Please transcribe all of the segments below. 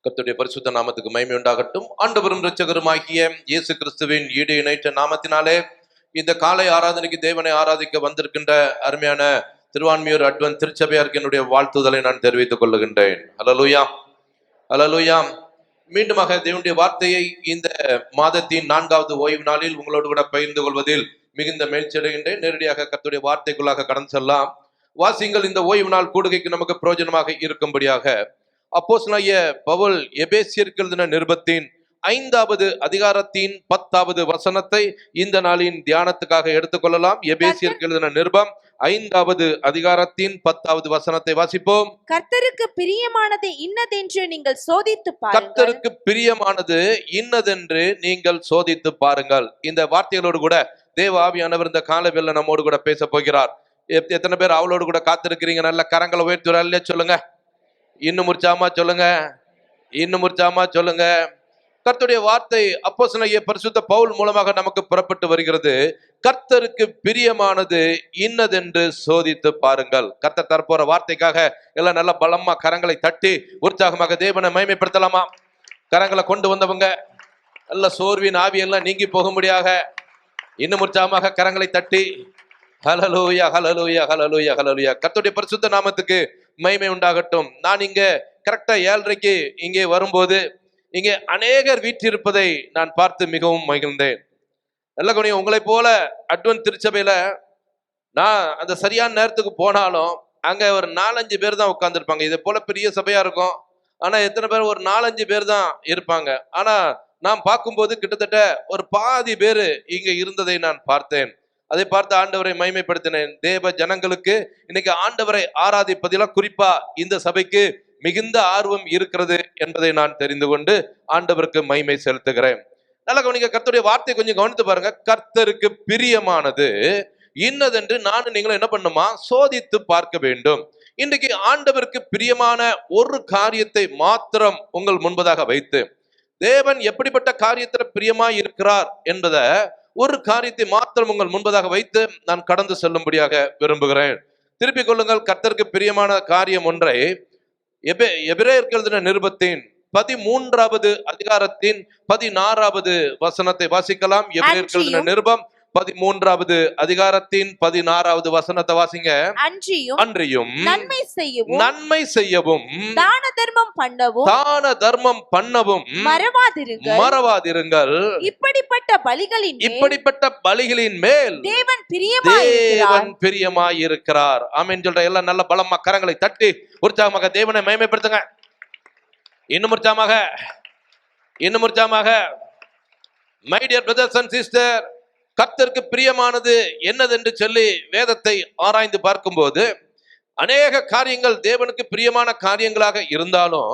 கர்த்தருடைய பரிசுத்த நாமத்துக்கு மகிமை உண்டாகட்டும். ஆண்டவரும் இரட்சகருமாகிய இயேசு கிறிஸ்துவின் ஈடு இணைத்த நாமத்தினாலே இந்த காலை ஆராதனைக்கு தேவனை ஆராதிக்க வந்திருக்கின்ற அருமையான திருவான்மியூர் அட்வென்ட் திருச்சபையாருக்கு என்னுடைய வாழ்த்துதலை நான் தெரிவித்துக் கொள்ளுகின்றேன். ஹல்லேலூயா, ஹல்லேலூயா. மீண்டுமாக தேவனுடைய வார்த்தையை இந்த மாதத்தின் 4வது ஓய்வு நாளில் உங்களோடு கூட பகிர்ந்து கொள்வதில் மிகுந்த மகிழ்ச்சியடைகின்றேன். நேரடியாக கர்த்தருடைய வார்த்தைக்குள்ளாக கடந்து செல்லலாம். வாசிங்கள். இந்த ஓய்வு நாள் கூடுகைக்கு நமக்கு பிரயோஜனமாக இருக்கும்படியாக அப்போஸ்தலனாகிய பவுல் எபேசியருக்கு எழுதின நிருபத்தின் 5வது அதிகாரத்தின் 10வது வசனத்தை இந்த நாளின் தியானத்துக்காக எடுத்துக்கொள்ளலாம். எபேசியருக்கு எழுதின நிருபம் 5வது அதிகாரத்தின் 10வது வசனத்தை வாசிப்போம். கர்த்தருக்கு பிரியமானது இன்னதென்று நீங்கள் சோதித்து பாருங்கள். கர்த்தருக்கு பிரியமானது இன்னதென்று நீங்கள் சோதித்து பாருங்கள். இந்த வார்த்தைகளோடு கூட தேவ ஆவியானவர் இந்த காலவெளியில் நம்மோடு கூட பேச போகிறார். எத்தனை பேர் அவளோடு கூட காத்திருக்கிறீங்க? நல்ல கரங்களை உயர்த்துறாலே சொல்லுங்க. இன்னும் உற்சாகமா சொல்லுங்க, இன்னும் உற்சாகமா சொல்லுங்க. கர்த்தருடைய வார்த்தை அப்போஸ்தலனாகிய பரிசுத்த பவுல் மூலமாக நமக்கு புறப்பட்டு வருகிறது. கர்த்தருக்கு பிரியமானது இன்னதென்று சோதித்து பாருங்கள். கர்த்தர் தரப்போற வார்த்தைக்காக எல்லாம் நல்ல பலமா கரங்களை தட்டி உற்சாகமாக தேவனை மகிமைப்படுத்தலாமா? கரங்களை கொண்டு வந்தவங்க நல்ல சோர்வின் ஆவியெல்லாம் நீங்கி போகும்படியாக இன்னும் உற்சாகமாக கரங்களை தட்டி ஹல்லேலூயா, ஹல்லேலூயா, ஹல்லேலூயா, ஹல்லேலூயா. கர்த்தருடைய பரிசுத்த நாமத்துக்கு மகிமை உண்டாகட்டும். நான் இங்க கரெக்டா 7:30 இங்கே வரும்போது இங்கே அநேகர் வீற்றிருப்பதை நான் பார்த்து மிகவும் மகிழ்ந்தேன். நல்ல கவனிங்க. உங்களை போல அட்வென்ட் திருச்சபையில நான் அந்த சரியான நேரத்துக்கு போனாலும் அங்க ஒரு 4-5 பேர் தான் உட்கார்ந்துருப்பாங்க. இதே போல பெரிய சபையா இருக்கும். ஆனா எத்தனை பேர்? ஒரு 4-5 பேர் தான் இருப்பாங்க. ஆனா நான் பார்க்கும்போது கிட்டத்தட்ட ஒரு பாதி பேரு இங்க இருந்ததை நான் பார்த்தேன். அதை பார்த்து ஆண்டவரை மகிமைப்படுத்தினேன். தேவ ஜனங்களுக்கு இன்னைக்கு ஆண்டவரை ஆராதிப்பதில குறிப்பா இந்த சபைக்கு மிகுந்த ஆர்வம் இருக்கிறது என்பதை நான் தெரிந்து கொண்டு ஆண்டவருக்கு மகிமை செலுத்துகிறேன். நல்ல கவனிங்க. கர்த்தருடைய வார்த்தை கொஞ்சம் கவனித்து பாருங்க. கர்த்தருக்கு பிரியமானது இன்னதென்று நானும் நீங்களும் என்ன பண்ணுமா? சோதித்து பார்க்க வேண்டும். இன்றைக்கு ஆண்டவருக்கு பிரியமான ஒரு காரியத்தை மாத்திரம் உங்கள் முன்பதாக வைத்து தேவன் எப்படிப்பட்ட காரியத்தில் பிரியமாய் இருக்கிறார் என்பதை ஒரு காரியத்தை மாத்திரம் உங்கள் முன்பதாக வைத்து நான் கடந்து செல்லும்படியாக விரும்புகிறேன். திருப்பிக் கொள்ளுங்கள். கர்த்தருக்கு பிரியமான காரியம் ஒன்றை எபிரேயருக்கு எழுதின நிருபத்தின் 13வது அதிகாரத்தின் 16வது வசனத்தை வாசிக்கலாம். எபிரேயருக்கு எழுதின நிருபம் 13வது அதிகாரத்தின் 16வது வசனத்தை வாசிங்க. அன்றியும் நன்மை செய்யவும் தான தர்மம் பண்ணவும் மறவாதிருங்கள். இப்படிப்பட்ட பலிகளின் மேல் தேவன் பிரியமாயிருக்கிறார். ஆமென் சொல்ற எல்லாம் நல்ல பலமா கரங்களை தட்டி உற்சாகமாக தேவனை மகிமைப்படுத்துங்க. இன்னும் உற்சாகமாக my dear brothers and sister, கர்த்தருக்கு பிரியமானது என்னதென்று சொல்லி வேதத்தை ஆராய்ந்து பார்க்கும்போது அநேக காரியங்கள் தேவனுக்கு பிரியமான காரியங்களாக இருந்தாலும்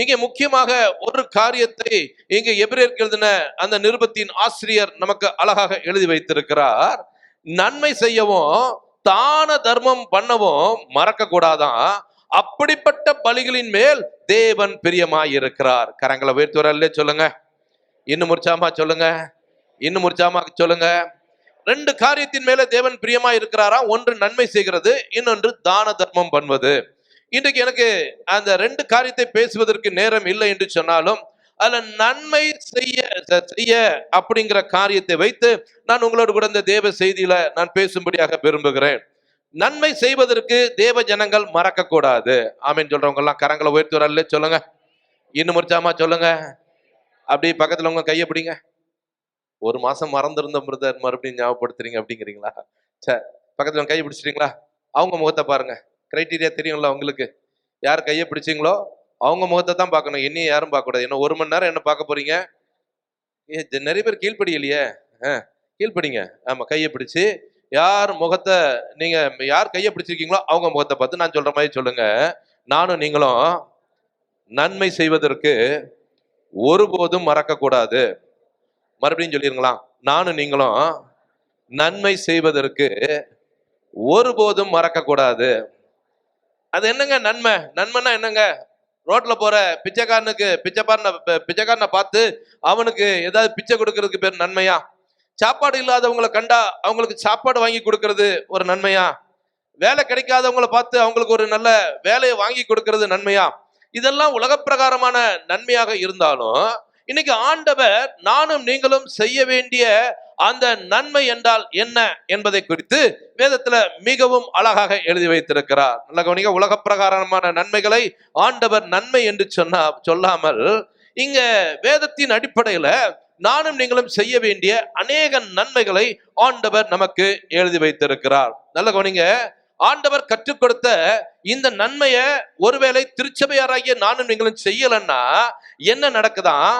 இங்கே முக்கியமாக ஒரு காரியத்தை இங்கே எபிரேயருக்கு எழுதின அந்த நிருபத்தின் ஆசிரியர் நமக்கு அழகாக எழுதி வைத்திருக்கிறார். நன்மை செய்யவும் தான தர்மம் பண்ணவும் மறக்க கூடாதான். அப்படிப்பட்ட பலிகளின் மேல் தேவன் பிரியமாயிருக்கிறார். கரங்களை உயர்த்துவரல்லே சொல்லுங்க. இன்னும் உற்சாகமா சொல்லுங்க, இன்னும் உற்சாகமாக சொல்லுங்க. 2 காரியத்தின் மேல தேவன் பிரியமா இருக்கிறாரா? ஒன்று நன்மை செய்கிறது, இன்னொன்று தான தர்மம் பண்ணுவது. இன்றைக்கு எனக்கு அந்த 2 காரியத்தை பேசுவதற்கு நேரம் இல்லை என்று சொன்னாலும் அதுல நன்மை செய்ய அப்படிங்கிற காரியத்தை வைத்து நான் உங்களோடு கூட இந்த தேவ செய்தியில நான் பேசும்படியாக விரும்புகிறேன். நன்மை செய்வதற்கு தேவ ஜனங்கள் மறக்க கூடாது. ஆமென் சொல்றவங்க எல்லாம் கரங்களை உயர்த்துவரல்ல சொல்லுங்க. இன்னும் உற்சாகமா சொல்லுங்க. அப்படி பக்கத்துல உங்க கையை பிடிங்க. 1 மாசம் மறந்துருந்த பிரதர் மறுபடியும் ஞாபகப்படுத்துறீங்க அப்படிங்கிறீங்களா? சரி, பக்கத்துல கையை பிடிச்சிட்டீங்களா? அவங்க முகத்தை பாருங்க. கிரைட்டீரியா தெரியும்ல உங்களுக்கு. யார் கையை பிடிச்சிங்களோ அவங்க முகத்தை தான் பார்க்கணும். என்னையும் யாரும் பார்க்க கூடாது. என்ன 1 மணி நேரம் என்ன பார்க்க போறீங்க? நிறைய பேர் கீழ்ப்படியிலையே. கீழ்ப்படிங்க. ஆமா, கையை பிடிச்சு யார் முகத்தை நீங்க யார் கையை பிடிச்சிருக்கீங்களோ அவங்க முகத்தை பார்த்து நான் சொல்ற மாதிரி சொல்லுங்க. நானும் நீங்களும் நன்மை செய்வதற்கு ஒருபோதும் மறக்க கூடாது. மறுபடியும் சொல்லிருங்களா? நானும் நீங்களும் நன்மை செய்வதற்கு ஒருபோதும் மறக்க கூடாது. அது என்னங்க நன்மை? நன்மைன்னா என்னங்க? ரோட்ல போற பிச்சைக்காரனை பார்த்து அவனுக்கு ஏதாவது பிச்சை கொடுக்கறதுக்கு பேர் நன்மையா? சாப்பாடு இல்லாதவங்களை கண்டா அவங்களுக்கு சாப்பாடு வாங்கி கொடுக்கறது ஒரு நன்மையா? வேலை கிடைக்காதவங்களை பார்த்து அவங்களுக்கு ஒரு நல்ல வேலையை வாங்கி கொடுக்கறது நன்மையா? இதெல்லாம் உலக பிரகாரமான நன்மையாக இருந்தாலும் இன்னைக்கு ஆண்டவர் நானும் நீங்களும் செய்ய வேண்டிய அந்த நன்மை என்றால் என்ன என்பதை குறித்து வேதத்துல மிகவும் அழகாக எழுதி வைத்திருக்கிறார். நல்ல கவனிங்க, உலக பிரகாரமான நன்மைகளை ஆண்டவர் நன்மை என்று சொல்லாமல் இங்க வேதத்தின் அடிப்படையில நானும் நீங்களும் செய்ய வேண்டிய அநேக நன்மைகளை ஆண்டவர் நமக்கு எழுதி வைத்திருக்கிறார். நல்ல கவனிங்க, ஆண்டவர் கற்றுக் கொடுத்த இந்த நன்மையை ஒருவேளை திருச்சபையாராகிய நானும் நீங்களும் செய்யலன்னா என்ன நடக்குதான்?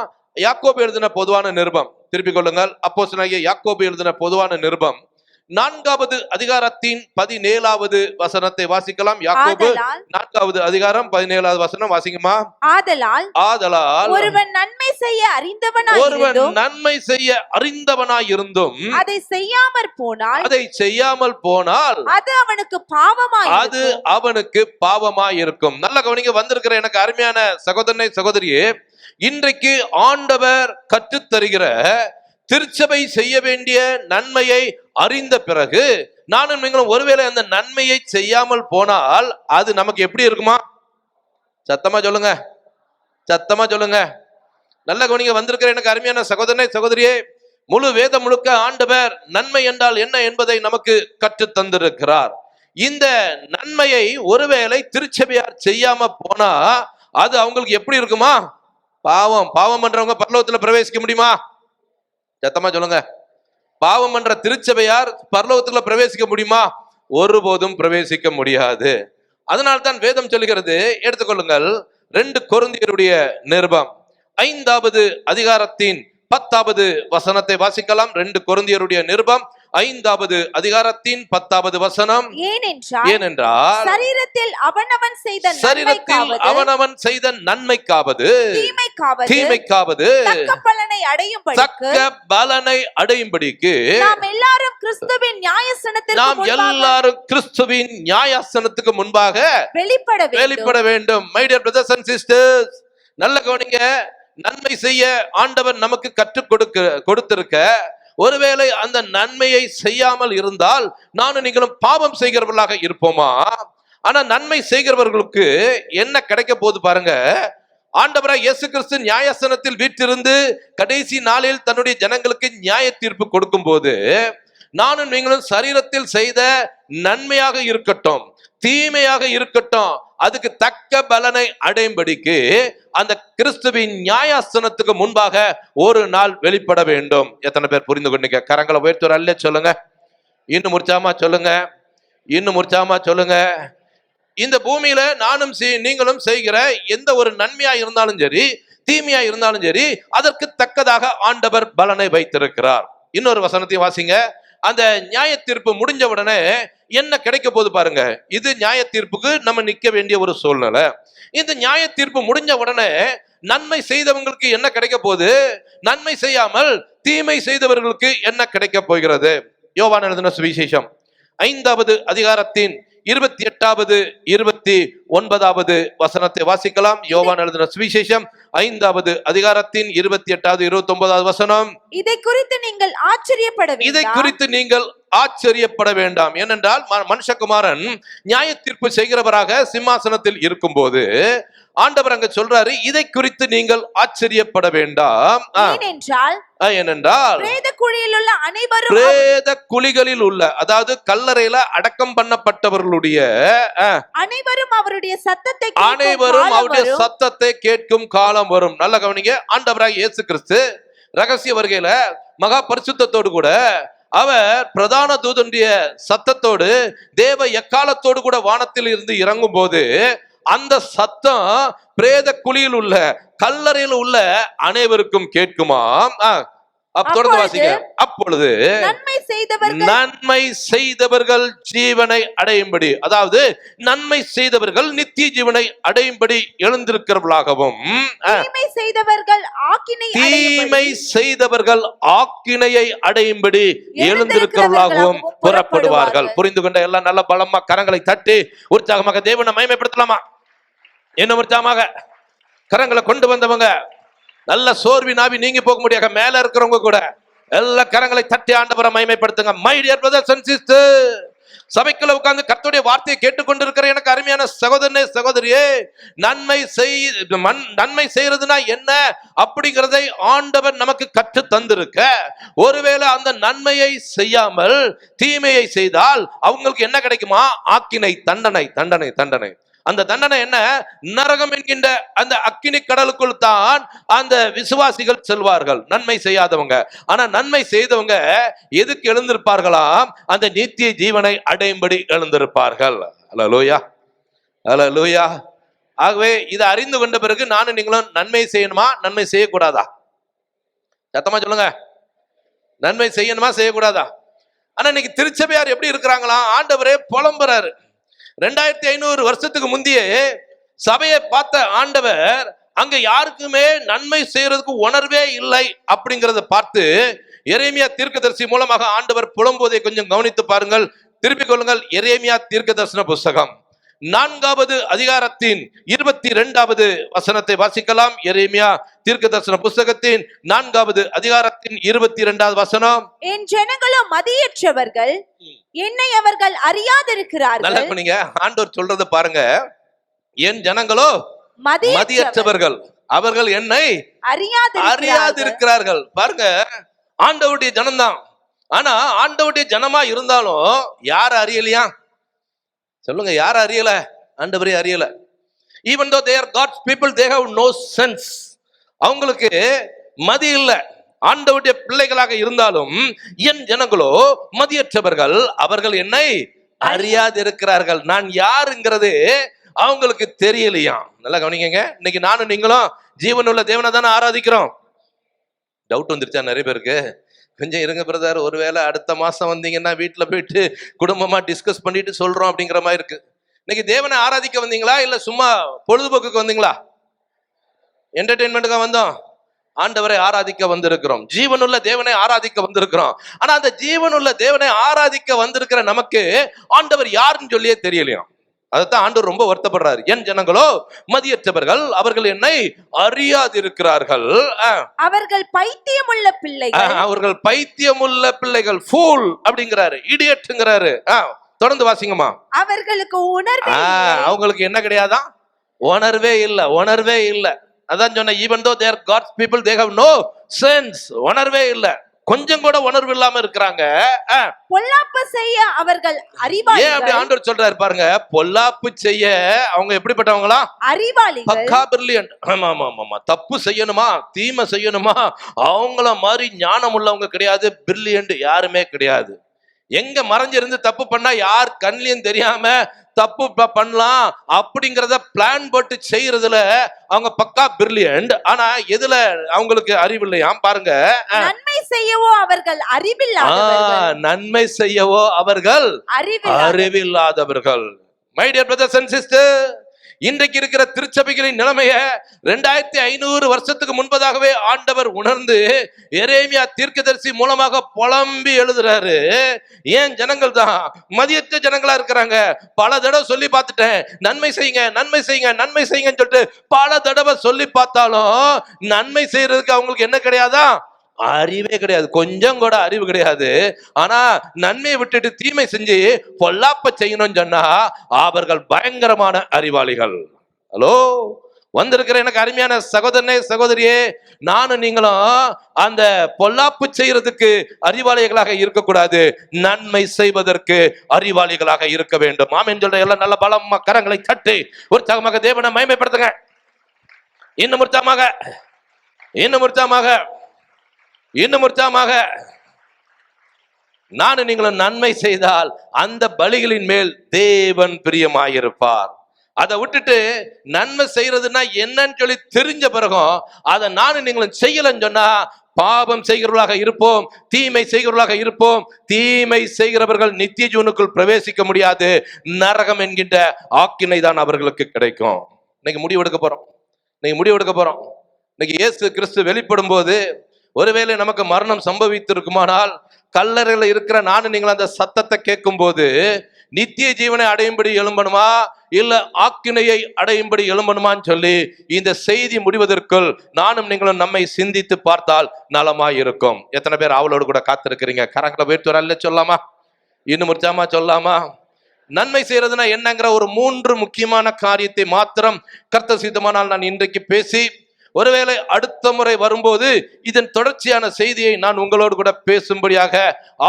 யாக்கோபு எழுதின பொதுவான நிருபம், திருப்பிக் கொள்ளுங்கள், அப்போஸ்தலனாகிய யாக்கோபு எழுதின பொதுவான நிருபம் 4வது அதிகாரத்தின் 17வது வசனத்தை வாசிக்கலாம். யாக்கோபு 4வது அதிகாரம் 17வது வசனம் வாசிக்குமா? ஆதலால் ஒருவன் நன்மை செய்ய அறிந்தவனாய் இருந்தும் அதை செய்யாமல் போனால் அது அவனுக்கு பாவமாய் இருக்கும். நல்ல கவனிங்க, வந்திருக்கிற எனக்கு அருமையான சகோதரனை சகோதரியே, இன்றைக்கு ஆண்டவர் கற்றுத் தருகிற திருச்சபை செய்ய வேண்டிய நன்மையை அறிந்த பிறகு நானும் நீங்களும் ஒருவேளை அந்த நன்மையை செய்யாமல் போனால் அது நமக்கு எப்படி இருக்குமா? சத்தமா சொல்லுங்க, சத்தமா சொல்லுங்க. நல்ல கவனிங்க, வந்திருக்கிற எனக்கு அருமையான சகோதரனை சகோதரியே, முழு வேதம் முழுக்க ஆண்டவர் நன்மை என்றால் என்ன என்பதை நமக்கு கற்றுத் தந்திருக்கிறார். இந்த நன்மையை ஒருவேளை திருச்சபையார் செய்யாம போனா அது அவங்களுக்கு எப்படி இருக்குமா? பாவம் பண்றவங்க பரலோகத்துல பிரவேசிக்க முடியுமா? சத்தமா சொல்லுங்க. பாவம் என்ற திருச்சபையார் பரலோகத்துல பிரவேசிக்க முடியுமா? ஒருபோதும் பிரவேசிக்க முடியாது. அதனால்தான் வேதம் சொல்லுகிறது, எடுத்துக்கொள்ளுங்கள், 2 கொரிந்தியருடைய நிருபம் 5வது அதிகாரத்தின் 10வது வசனத்தை வாசிக்கலாம். 2 கொரிந்தியருடைய நிருபம் 5வது அதிகாரத்தின் 10வது வசனம். ஏனென்றால் சரீரத்தில் அவனவன் செய்த நன்மைக்காவது தீமைக்காவது தக்க பலனை அடையும்படிக்கு நாம் எல்லாரும் கிறிஸ்துவின் நியாயாசனத்துக்கு முன்பாக வெளிப்பட வேண்டும். My dear brothers and sisters, நல்ல கவனிங்க, நன்மை செய்ய ஆண்டவர் நமக்கு கற்றுக் கொடுத்திருக்க ஒருவேளை அந்த நன்மையை செய்யாமல் இருந்தால் நானும் நீங்களும் பாவம் செய்கிறவர்களாக இருப்போமா? ஆனா நன்மை செய்கிறவர்களுக்கு என்ன கிடைக்க போகுது பாருங்க. ஆண்டவராய் இயேசு கிறிஸ்து நியாயாசனத்தில் வீற்றிருந்து கடைசி நாளில் தன்னுடைய ஜனங்களுக்கு நியாய தீர்ப்பு கொடுக்கும் போது நானும் நீங்களும் சரீரத்தில் செய்த நன்மையாக இருக்கட்டும் தீமையாக இருக்கட்டும் அதுக்கு தக்க பலனை அடையும்படிக்கு அந்த கிறிஸ்துவின் நியாயாசனத்துக்கு முன்பாக ஒரு நாள் வெளிப்பட வேண்டும். எத்தனை பேர் புரிந்து கொண்டீங்க? கரங்களை உயர்த்துற அல்ல சொல்லுங்க, இன்னும் உற்சாகமா சொல்லுங்க, இன்னும் உற்சாகமா சொல்லுங்க. இந்த பூமியில நானும் நீங்களும் செய்கிற எந்த ஒரு நன்மையா இருந்தாலும் சரி தீமையா இருந்தாலும் சரி அதற்கு தக்கதாக ஆண்டவர் பலனை வைத்திருக்கிறார். இன்னொரு வசனத்தையும் வாசிங்க. அந்த நியாய தீர்ப்பு முடிஞ்ச உடனே என்ன கிடைக்க போது பாருங்க. இது நியாய தீர்ப்புக்கு நம்ம நிக்க வேண்டிய ஒரு சூழ்நிலை. இந்த நியாய தீர்ப்பு முடிஞ்ச உடனே நன்மை செய்தவங்களுக்கு என்ன கிடைக்க போகுது, நன்மை செய்யாமல் தீமை செய்தவர்களுக்கு என்ன கிடைக்க போகிறது? யோவான் எழுதின சுவிசேஷம் 5வது அதிகாரத்தின் 28வது 29வது வசனத்தை வாசிக்கலாம். யோவான் எழுதின சுவிசேஷம் 5வது அதிகாரத்தின் 28வது 29வது வசனம். இதை குறித்து நீங்கள் ஆச்சரியப்பட வேண்டாம். ஏனென்றால் மனுஷகுமாரன் நியாய தீர்ப்பு செய்கிறவராக சிம்மாசனத்தில் இருக்கும் போது ஆண்டவர் அங்க சொல்றாரு, இதை குறித்து நீங்கள் ஆச்சரியப்பட வேண்டாம். ஏனென்றால் பிரேத குழிகளில் உள்ள, அதாவது கல்லறையில அடக்கம் பண்ணப்பட்டவர்களுடைய அனைவரும் அவருடைய சத்தத்தை கேட்கும் காலம் வரும். நல்ல கவனிங்க, ஆண்டவராக இயேசு கிறிஸ்து ரகசிய வருகையில மகா பரிசுத்தத்தோடு கூட அவர் பிரதான தூதனுடைய சத்தத்தோடு தேவ எக்காலத்தோடு கூட வானத்தில் இருந்து இறங்கும் போது அந்த சத்தம் பிரேத குழியில் உள்ள கல்லறையில் உள்ள அனைவருக்கும் கேட்குமாம். தொடர்ந்து வாசிங்க. அப்பொழுது நன்மை செய்தவர்கள் ஜீவனை அடையும்படி, அதாவது நன்மை செய்தவர்கள் நித்திய ஜீவனை அடையும்படி எழுந்திருக்கிறவர்களாகவும் தீமை செய்தவர்கள் ஆக்கினையை அடையும்படி எழுந்திருக்கிறவர்களாகவும் புறப்படுவார்கள். புரிந்து கொண்ட எல்லாம் நல்ல பலமா கரங்களை தட்டி உற்சாகமாக தேவனை மகிமைப்படுத்தலாமா? என்ன உற்சாகமாக கரங்களை கொண்டு வந்தவங்க நல்ல சோர்வி நாவி நீங்கி போக முடியாத மேல இருக்கிறவங்க கூட எல்லா கரங்களை தட்டி ஆண்டவரை மகிமைப்படுத்துங்க. My dear brothers and sisters, சபைக்குள்ள உட்கார்ந்து கர்த்தருடைய வார்த்தையை கேட்டுக்கொண்டிருக்கிற எனக்கு அருமையான சகோதரனே சகோதரியே, நன்மை செய்யறதுனா என்ன அப்படிங்கிறதை ஆண்டவர் நமக்கு கற்று தந்திருக்க, ஒருவேளை அந்த நன்மையை செய்யாமல் தீமையை செய்தால் அவங்களுக்கு என்ன கிடைக்குமா? ஆக்கினை, தண்டனை, தண்டனை, தண்டனை. அந்த தண்டனை என்ன? நரகம் என்கின்ற அந்த அக்கினி கடலுக்குள் தான் அந்த விசுவாசிகள் செல்வார்கள், நன்மை செய்யாதவங்க. ஆனா நன்மை செய்தவங்க எதுக்கு எழுந்திருப்பார்களாம்? அந்த நித்திய ஜீவனை அடையும்படி எழுந்திருப்பார்கள். அல்லேலூயா, அல்லேலூயா. ஆகவே இதை அறிந்து கொண்ட பிறகு நானும் நீங்களும் நன்மை செய்யணுமா, நன்மை செய்யக்கூடாதா? சத்தமா சொல்லுங்க. நன்மை செய்யணுமா, செய்யக்கூடாதா? ஆனா இன்னைக்கு திருச்சபையார் எப்படி இருக்கிறாங்களா? ஆண்டவரே புலம்புறாரு. 2500 வருஷத்துக்கு முந்தைய சபையை பார்த்த ஆண்டவர் அங்க யாருக்குமே நன்மை செய்யறதுக்கு உணர்வே இல்லை அப்படிங்கறத பார்த்து எரேமியா தீர்க்கதரிசி மூலமாக ஆண்டவர் புலம்புவதை கொஞ்சம் கவனித்து பாருங்கள். திருப்பிக் கொள்ளுங்கள். எரேமியா தீர்க்கதரிசன புஸ்தகம் 4வது அதிகாரத்தின் 22வது வசனத்தை வாசிக்கலாம். எரேமியா தீர்க்கதரிசன புஸ்தகத்தின் 4வது அதிகாரத்தின் 22வது வசனம். என் ஜனங்களோ மதியற்றவர்கள், என்னை அவர்கள் அறியாதிருக்கிறார்கள். நல்லா பண்ணீங்க. ஆண்டவர் சொல்றத பாருங்க. என் ஜனங்களோ மதியற்றவர்கள், அவர்கள் என்னை அறியாதிருக்கிறார்கள். பாருங்க, ஆண்டவருடைய ஜனம்தான். ஆனா ஆண்டவருடைய ஜனமா இருந்தாலும் யார அறியலையா? சொல்லுங்க, யார அறியல? ஆண்டவரே அறியல. Even though they are God's people, they have no sense. அவங்களுக்கு மதி இல்லை. ஆண்டவருடைய பிள்ளைகளாக இருந்தாலும் என் ஜனங்களோ மதியற்றவர்கள், அவர்கள் என்னை அறியாதிருக்கிறார்கள். நான் யாருங்கிறது அவங்களுக்கு தெரியலையா? நல்லா கவனிங்க. இன்னைக்கு நானும் நீங்களும் ஜீவனுள்ள தேவனை தானே ஆராதிக்கிறோம். டவுட் வந்துருச்சா நிறைய பேருக்கு? கொஞ்சம் இருங்க பிரதர், ஒருவேளை அடுத்த மாசம் வந்தீங்கன்னா வீட்டுல போயிட்டு குடும்பமா டிஸ்கஸ் பண்ணிட்டு சொல்றோம் அப்படிங்கிற மாதிரி இருக்கு. இன்னைக்கு தேவனை ஆராதிக்க வந்தீங்களா, இல்ல சும்மா பொழுதுபோக்குக்கு வந்தீங்களா? என்டர்டெயின்மெண்ட்டுக்கு வந்தோம்? ஆண்டவரை ஆராதிக்க வந்திருக்கிறோம். ஜீவனுள்ள தேவனை ஆராதிக்க வந்திருக்கிறோம். ஆனா அந்த ஜீவனுள்ள தேவனை ஆராதிக்க வந்திருக்கிற நமக்கு ஆண்டவர் யாருன்னு சொல்லியே தெரியலையா? அதைத்தான் ஆண்டவர் ரொம்ப வருத்தப்படுறாரு. என் ஜனங்களோ மதியற்றவர்கள், அவர்கள் என்னை அறியாதிருக்கிறார்கள். அவர்கள் பைத்தியமுள்ள பிள்ளைகள், அவர்கள் பைத்தியமுள்ள பிள்ளைகள். ஃபூல் அப்படிங்கிறாரு, இடியட்ங்கிறாரு. தொடர்ந்து வாசிங்கம்மா. அவர்களுக்கு உணர்வே, அவங்களுக்கு என்ன கிடையாதான்? உணர்வே இல்லை, உணர்வே இல்லை. அதான் சொன்ன, even though they are God's people, they have no sense. உணர்வே இல்லை, கொஞ்சம் கூட உணர்வு இல்லாம இருக்கிறாங்க. பொல்லாப்பு செய்ய அவர்கள் அறிவாளிகள். ஏன் அப்படி ஆண்டவர் சொல்றாரு பாருங்க? பொல்லாப்பு செய்ய அவங்க எப்படிப்பட்டவங்களா? அறிவாளிகள். பக்கா பிரில்லியன்ட். ஆமா ஆமா ஆமா. தப்பு செய்யணுமா, தீமை செய்யணுமா, அவங்கள மாதிரி ஞானம் உள்ளவங்க கிடையாது. பிரில்லியன்ட் யாருமே கிடையாது. எங்க மறைஞ்சிருந்து தப்பு பண்ணா யார் கண்ணிலையும் தெரியாம தப்பு பண்ணலாம் அப்படிங்கறத பிளான் போட்டு செய்யறதுல அவங்க பக்கா பிரில்லியன்ட். ஆனா எதுல அவங்களுக்கு அறிவு இல்லையாம்? பாருங்க. நன்மை செய்யவோ அவர்கள் அறிவில்லாதவர்கள். நன்மை செய்யவோ அவர்கள் அறிவில்லாதவர்கள். My dear brothers and sister, இன்றைக்கு இருக்கிற திருச்சபைகளின் நிலைமைய 2500 வருஷத்துக்கு முன்பதாகவே ஆண்டவர் உணர்ந்து எரேமியா தீர்க்கதரிசி மூலமாக புலம்பி எழுதுறாரு. ஏன் ஜனங்கள் தான் மதியற்ற ஜனங்களா இருக்கிறாங்க. பல தடவை சொல்லி பார்த்துட்டேன், நன்மை செய்யுங்க, நன்மை செய்யுங்க, நன்மை செய்யுங்கன்னு சொல்லிட்டு பல தடவை சொல்லி பார்த்தாலும் நன்மை செய்யறதுக்கு அவங்களுக்கு என்ன கிடையாதா? அறிவே கிடையாது, கொஞ்சம் கூட அறிவு கிடையாது. ஆனா நன்மையை விட்டுட்டு தீமை செஞ்சு பொல்லாப்ப செய்யணும்னு சொன்னா அவர்கள் பயங்கரமான அறிவாளிகள். ஹலோ, வந்திருக்கிற எனக்கு அருமையான சகோதரனே சகோதரியே, நானும் நீங்களும் அந்த பொல்லாப்பு செய்யறதுக்கு அறிவாளிகளாக இருக்கக்கூடாது, நன்மை செய்வதற்கு அறிவாளிகளாக இருக்க வேண்டும். ஆமென் சொல்ற எல்லாம் நல்ல பலமா கரங்களை தட்டி உற்சாகமாக தேவனை மகிமைப்படுத்துங்க. இன்னும் உற்சாகமாக, இன்னும் உற்சாகமாக, இன்னும் உற்சாகமாக. நானும் நீங்களும் நன்மை செய்தால் அந்த பலிகளின் மேல் தேவன் பிரியமாயிருப்பார். அதை விட்டுட்டு நன்மை செய்யறதுன்னா என்னன்னு சொல்லி தெரிஞ்ச பிறகும் அதை நானும் நீங்களும் செய்யலன்னு சொன்னா பாவம் செய்கிறவர்களாக இருப்போம், தீமை செய்கிறவர்களாக இருப்போம். தீமை செய்கிறவர்கள் நித்திய ஜீவனுக்குள் பிரவேசிக்க முடியாது. நரகம் என்கின்ற ஆக்கினை தான் அவர்களுக்கு கிடைக்கும். இன்னைக்கு முடிவெடுக்க போறோம், இன்னைக்கு முடிவெடுக்க போறோம். இன்னைக்கு இயேசு கிறிஸ்து வெளிப்படும் போது ஒருவேளை நமக்கு மரணம் சம்பவித்திருக்குமானால், கல்லறையில் இருக்கிற நானும் நீங்கள் அந்த சத்தத்தை கேட்கும் போது நித்திய ஜீவனை அடையும்படி எழும்பணுமா, இல்ல ஆக்கினையை அடையும்படி எழும்பணுமான்னு சொல்லி இந்த செய்தி முடிவதற்குள் நானும் நீங்களும் நம்மை சிந்தித்து பார்த்தால் நலமாய் இருக்கும். எத்தனை பேர் அவளோடு கூட காத்திருக்கிறீங்க? கரங்களை உயர்த்துவரல்ல சொல்லாமா? இன்னும் உற்சாகமா சொல்லாமா? நன்மை செய்யறதுன்னா என்னங்கிற ஒரு 3 முக்கியமான காரியத்தை மாத்திரம் கர்த்தர் சித்தமானால் நான் இன்றைக்கு பேசி, ஒருவேளை அடுத்த முறை வரும்போது இதன் தொடர்ச்சியான செய்தியை நான் உங்களோடு கூட பேசும்படியாக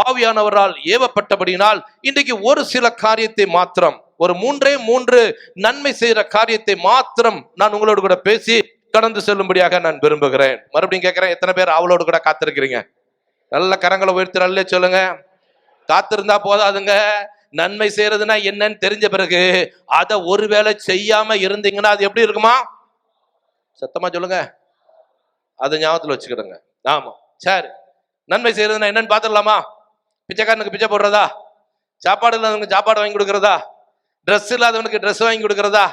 ஆவியானவரால் ஏவப்பட்டபடியினால் இன்றைக்கு ஒரு சில காரியத்தை மாத்திரம், ஒரு 3 நன்மை செய்யற காரியத்தை மாத்திரம் நான் உங்களோடு கூட பேசி கடந்து செல்லும்படியாக நான் விரும்புகிறேன். மறுபடியும் கேட்கிறேன், எத்தனை பேர் அவளோடு கூட காத்திருக்கிறீங்க? நல்ல கரங்களை உயர்த்தி நல்ல சொல்லுங்க. காத்திருந்தா போதாதுங்க, நன்மை செய்யறதுன்னா என்னன்னு தெரிஞ்ச பிறகு அதை ஒருவேளை செய்யாம இருந்தீங்கன்னா அது எப்படி இருக்குமா? சத்தமா சொல்லுங்க, அதை ஞாபகத்துல வச்சுக்கிடுங்க. ஆமா, சரி. நன்மை செய்யறதுன்னா என்னன்னு பாத்துடலாமா? பிச்சைக்காரனுக்கு பிச்சை போடுறதா? சாப்பாடு இல்லாதவனுக்கு சாப்பாடு வாங்கி கொடுக்கறதா? ட்ரெஸ் இல்லாதவனுக்கு ட்ரெஸ் வாங்கி கொடுக்கறதா?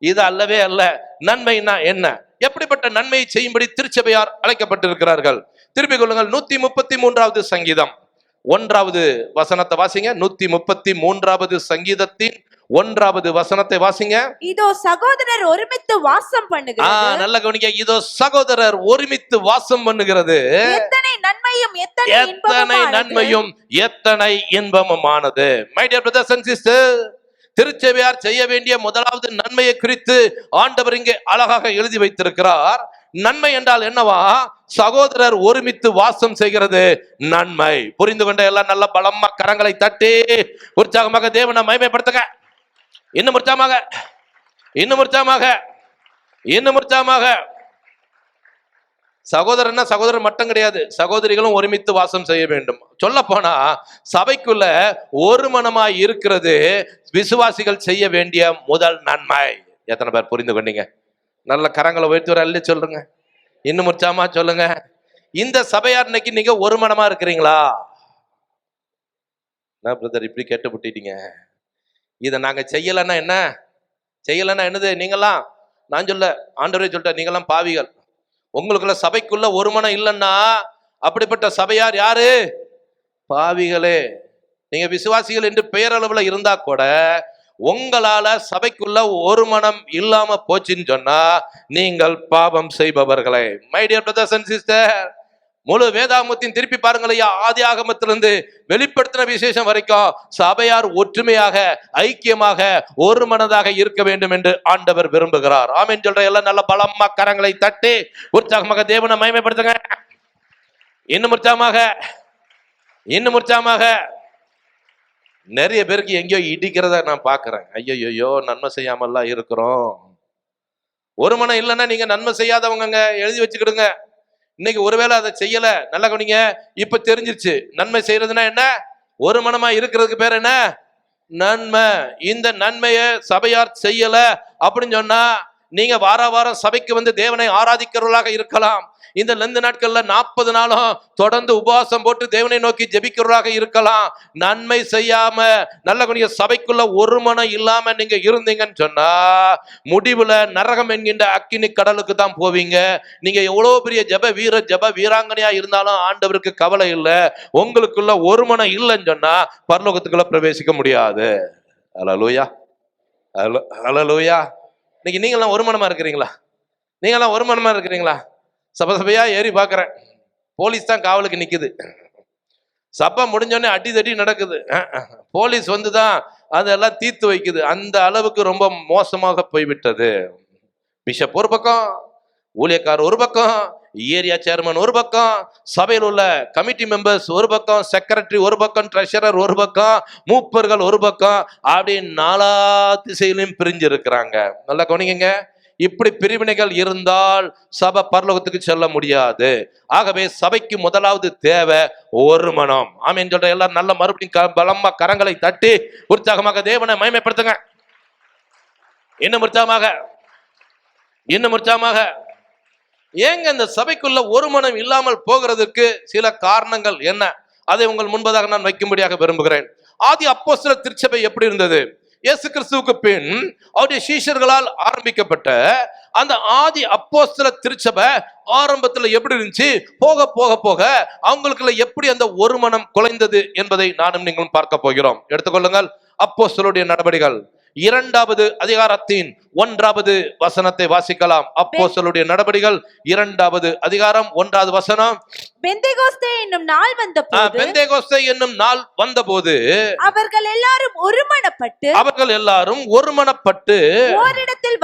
இது அல்லவே அல்ல. நன்மைனா என்ன? எப்படிப்பட்ட நன்மையை செய்யும்படி திருச்சபையார் அழைக்கப்பட்டிருக்கிறார்கள்? திருப்பிக் கொள்ளுங்கள். 133வது சங்கீதம் 1வது வசனத்தை வாசிங்க. 133வது சங்கீதத்தின் 1வது வசனத்தை வாசிங்க. இதோ சகோதரர் ஒருமித்து வாசம் பண்ணுகிறது. நல்ல கவனிக்க. இதோ சகோதரர் ஒருமித்து வாசம் பண்ணுகிறது. எத்தனை நன்மையும் எத்தனை இன்பமுமானது. My dear brothers and sister, திருச்சபையார் செய்ய வேண்டிய முதலாவது நன்மையை குறித்து ஆண்டவர் இங்கே அழகாக எழுதி வைத்திருக்கிறார். நன்மை என்றால் என்னவா? சகோதரர் ஒருமித்து வாசம் செய்கிறது நன்மை. புரிந்து கொண்ட எல்லாம் நல்ல பலமா கரங்களை தட்டி உற்சாகமாக தேவனை மகிமைப்படுத்துங்க. இன்னும் உற்சாகமாக, இன்னும் உற்சாகமாக, இன்னும் உற்சாகமாக. சகோதரன்னா சகோதரர் மட்டும் கிடையாது, சகோதரிகளும் ஒருமித்து வாசம் செய்ய வேண்டும். சொல்ல போனா சபைக்குள்ள ஒரு மனமாய் இருக்கிறது விசுவாசிகள் செய்ய வேண்டிய முதல் நன்மை. எத்தனை பேர் புரிந்து கொண்டீங்க? நல்ல கரங்களை உயர்த்தி வர அள்ளி சொல்லுங்க. இன்னும் உற்சாகமா சொல்லுங்க. இந்த சபையார் இன்னைக்கு நீங்க ஒரு மனமா இருக்கிறீங்களா? நான் பிரதர் இப்படி கேட்டு விட்டுட்டீங்க. இதை நாங்க செய்யலைன்னா என்ன? செய்யலைன்னா என்னது? நீங்களாம், நான் சொல்ல, ஆண்டவரே சொல்லிட்ட, நீங்களாம் பாவிகள். உங்களுக்குள்ள சபைக்குள்ள ஒரு மனம் இல்லைன்னா அப்படிப்பட்ட சபையார் யாரு? பாவிகளே. நீங்க விசுவாசிகள் என்று பெயரளவுல இருந்தா கூட உங்களால சபைக்குள்ள ஒரு மனம் இல்லாம போச்சுன்னு சொன்னா நீங்கள் பாவம் செய்பவர்களே. My dear brothers and sister, முழு வேதாகமத்தின் திருப்பி பாருங்களையா, ஆதி ஆகமத்திலிருந்து வெளிப்படுத்தின விசேஷம் வரைக்கும் சபையார் ஒற்றுமையாக, ஐக்கியமாக, ஒரு மனதாக இருக்க வேண்டும் என்று ஆண்டவர் விரும்புகிறார். ஆமென் சொல்ற எல்லாம் நல்ல பலமா கரங்களை தட்டி உற்சாகமாக தேவனை மகிமைப்படுத்துங்க. இன்னும் உற்சாகமாக, இன்னும் உற்சாகமாக. நிறைய பேருக்கு எங்கேயோ இடிக்கிறத நான் பாக்குறேன். ஐயோ, நன்மை செய்யாமல்லாம் இருக்கிறோம். ஒரு மனம் இல்லைன்னா நீங்க நன்மை செய்யாதவங்க எழுதி வச்சுக்கிடுங்க. இன்னைக்கு ஒருவேளை அதை செய்யல, நல்லா கவனிங்க. இப்ப தெரிஞ்சிருச்சு நன்மை செய்யறதுன்னா என்ன. ஒரு மனமா இருக்கிறதுக்கு பேர் என்ன? நன்மை. இந்த நன்மையை சபையார் செய்யல அப்படின்னு சொன்னா நீங்க வாரம் சபைக்கு வந்து தேவனை ஆராதிக்கிறவர்களாக இருக்கலாம். இந்த லெந்து நாட்கள்ல 40 நாளும் தொடர்ந்து உபவாசம் போட்டு தேவனை நோக்கி ஜெபிக்கிறவர்களாக இருக்கலாம். நன்மை செய்யாம நல்ல கொஞ்சம் சபைக்குள்ள ஒரு மனம் இல்லாம நீங்க இருந்தீங்கன்னு சொன்னா முடிவுல நரகம் என்கின்ற அக்கினி கடலுக்கு தான் போவீங்க. நீங்க எவ்வளவு பெரிய ஜெப வீராங்கனையா இருந்தாலும் ஆண்டவருக்கு கவலை இல்லை. உங்களுக்குள்ள ஒரு மனம் இல்லைன்னு சொன்னா பரலோகத்துக்குள்ள பிரவேசிக்க முடியாது. அல்லேலூயா, அல்லேலூயா. இன்னைக்கு நீங்களாம் ஒரு மனமா இருக்கிறீங்களா? நீங்களாம் ஒரு மனமா இருக்கிறீங்களா? சபையா ஏறி பாக்குறேன், போலீஸ் தான் காவலுக்கு நிக்குது. சபை முடிஞ்சோடனே அடி தடி நடக்குது. போலீஸ் வந்துதான் அதெல்லாம் தீர்த்து வைக்குது. அந்த அளவுக்கு ரொம்ப மோசமாக போய்விட்டது. பிஷப் ஒரு பக்கம், ஊழியக்கார் ஒரு பக்கம், ஏரியா சேர்மன் ஒரு பக்கம், சபையில் உள்ள கமிட்டி மெம்பர்ஸ் ஒரு பக்கம், செக்ரட்டரி ஒரு பக்கம், ட்ரெஷரர் ஒரு பக்கம், மூப்பர்கள் ஒரு பக்கம், அப்படி 4 திசையிலும் பிரிஞ்சு இருக்கிறாங்க. நல்லா கவனிங்க. இப்படி பிரிவினைகள் இருந்தால் சபை பரலோகத்துக்கு செல்ல முடியாது. ஆகவே சபைக்கு முதலாவது தேவை ஒரு மனம். ஆமென் சொல்ற எல்லாரும் நல்ல மறுபடியும் பலமா கரங்களை தட்டி உற்சாகமாக தேவனை மகிமைப்படுத்துங்க. இன்னும் உற்சாகமாக, இன்னும் உற்சாகமாக. ஏங்க இந்த சபைக்குள்ள ஒரு மனம் இல்லாமல் போகிறதுக்கு சில காரணங்கள் என்ன? அதை உங்கள் முன்பதாக நான் வைக்கும்படியாக விரும்புகிறேன். ஆதி அப்போஸ்தலர் திருச்சபை எப்படி இருந்தது? இயேசு கிறிஸ்துவுக்கு பின் அவருடைய சீஷர்களால் ஆரம்பிக்கப்பட்ட அந்த ஆதி அப்போஸ்தல திருச்சபை ஆரம்பத்துல எப்படி இருந்துச்சு, போக போக போக அவங்களுக்குள்ள எப்படி அந்த ஒரு மனம் குலைந்தது என்பதை நானும் நீங்களும் பார்க்க போகிறோம். எடுத்துக்கொள்ளுங்கள் அப்போஸ்தலருடைய நடவடிக்கைகள் 2வது அதிகாரத்தின் 1வது வசனத்தை வாசிக்கலாம். அப்போஸ்தலருடைய நடபடிகள் 2வது அதிகாரம் 1வது வசனம். பெந்தேகோஸ்தே என்னும் நாள் வந்தபோது பெந்தேகோஸ்தே என்னும் நாள் வந்தபோது அவர்கள் எல்லாரும் ஒருமனப்பட்டு ஓரிடத்தில்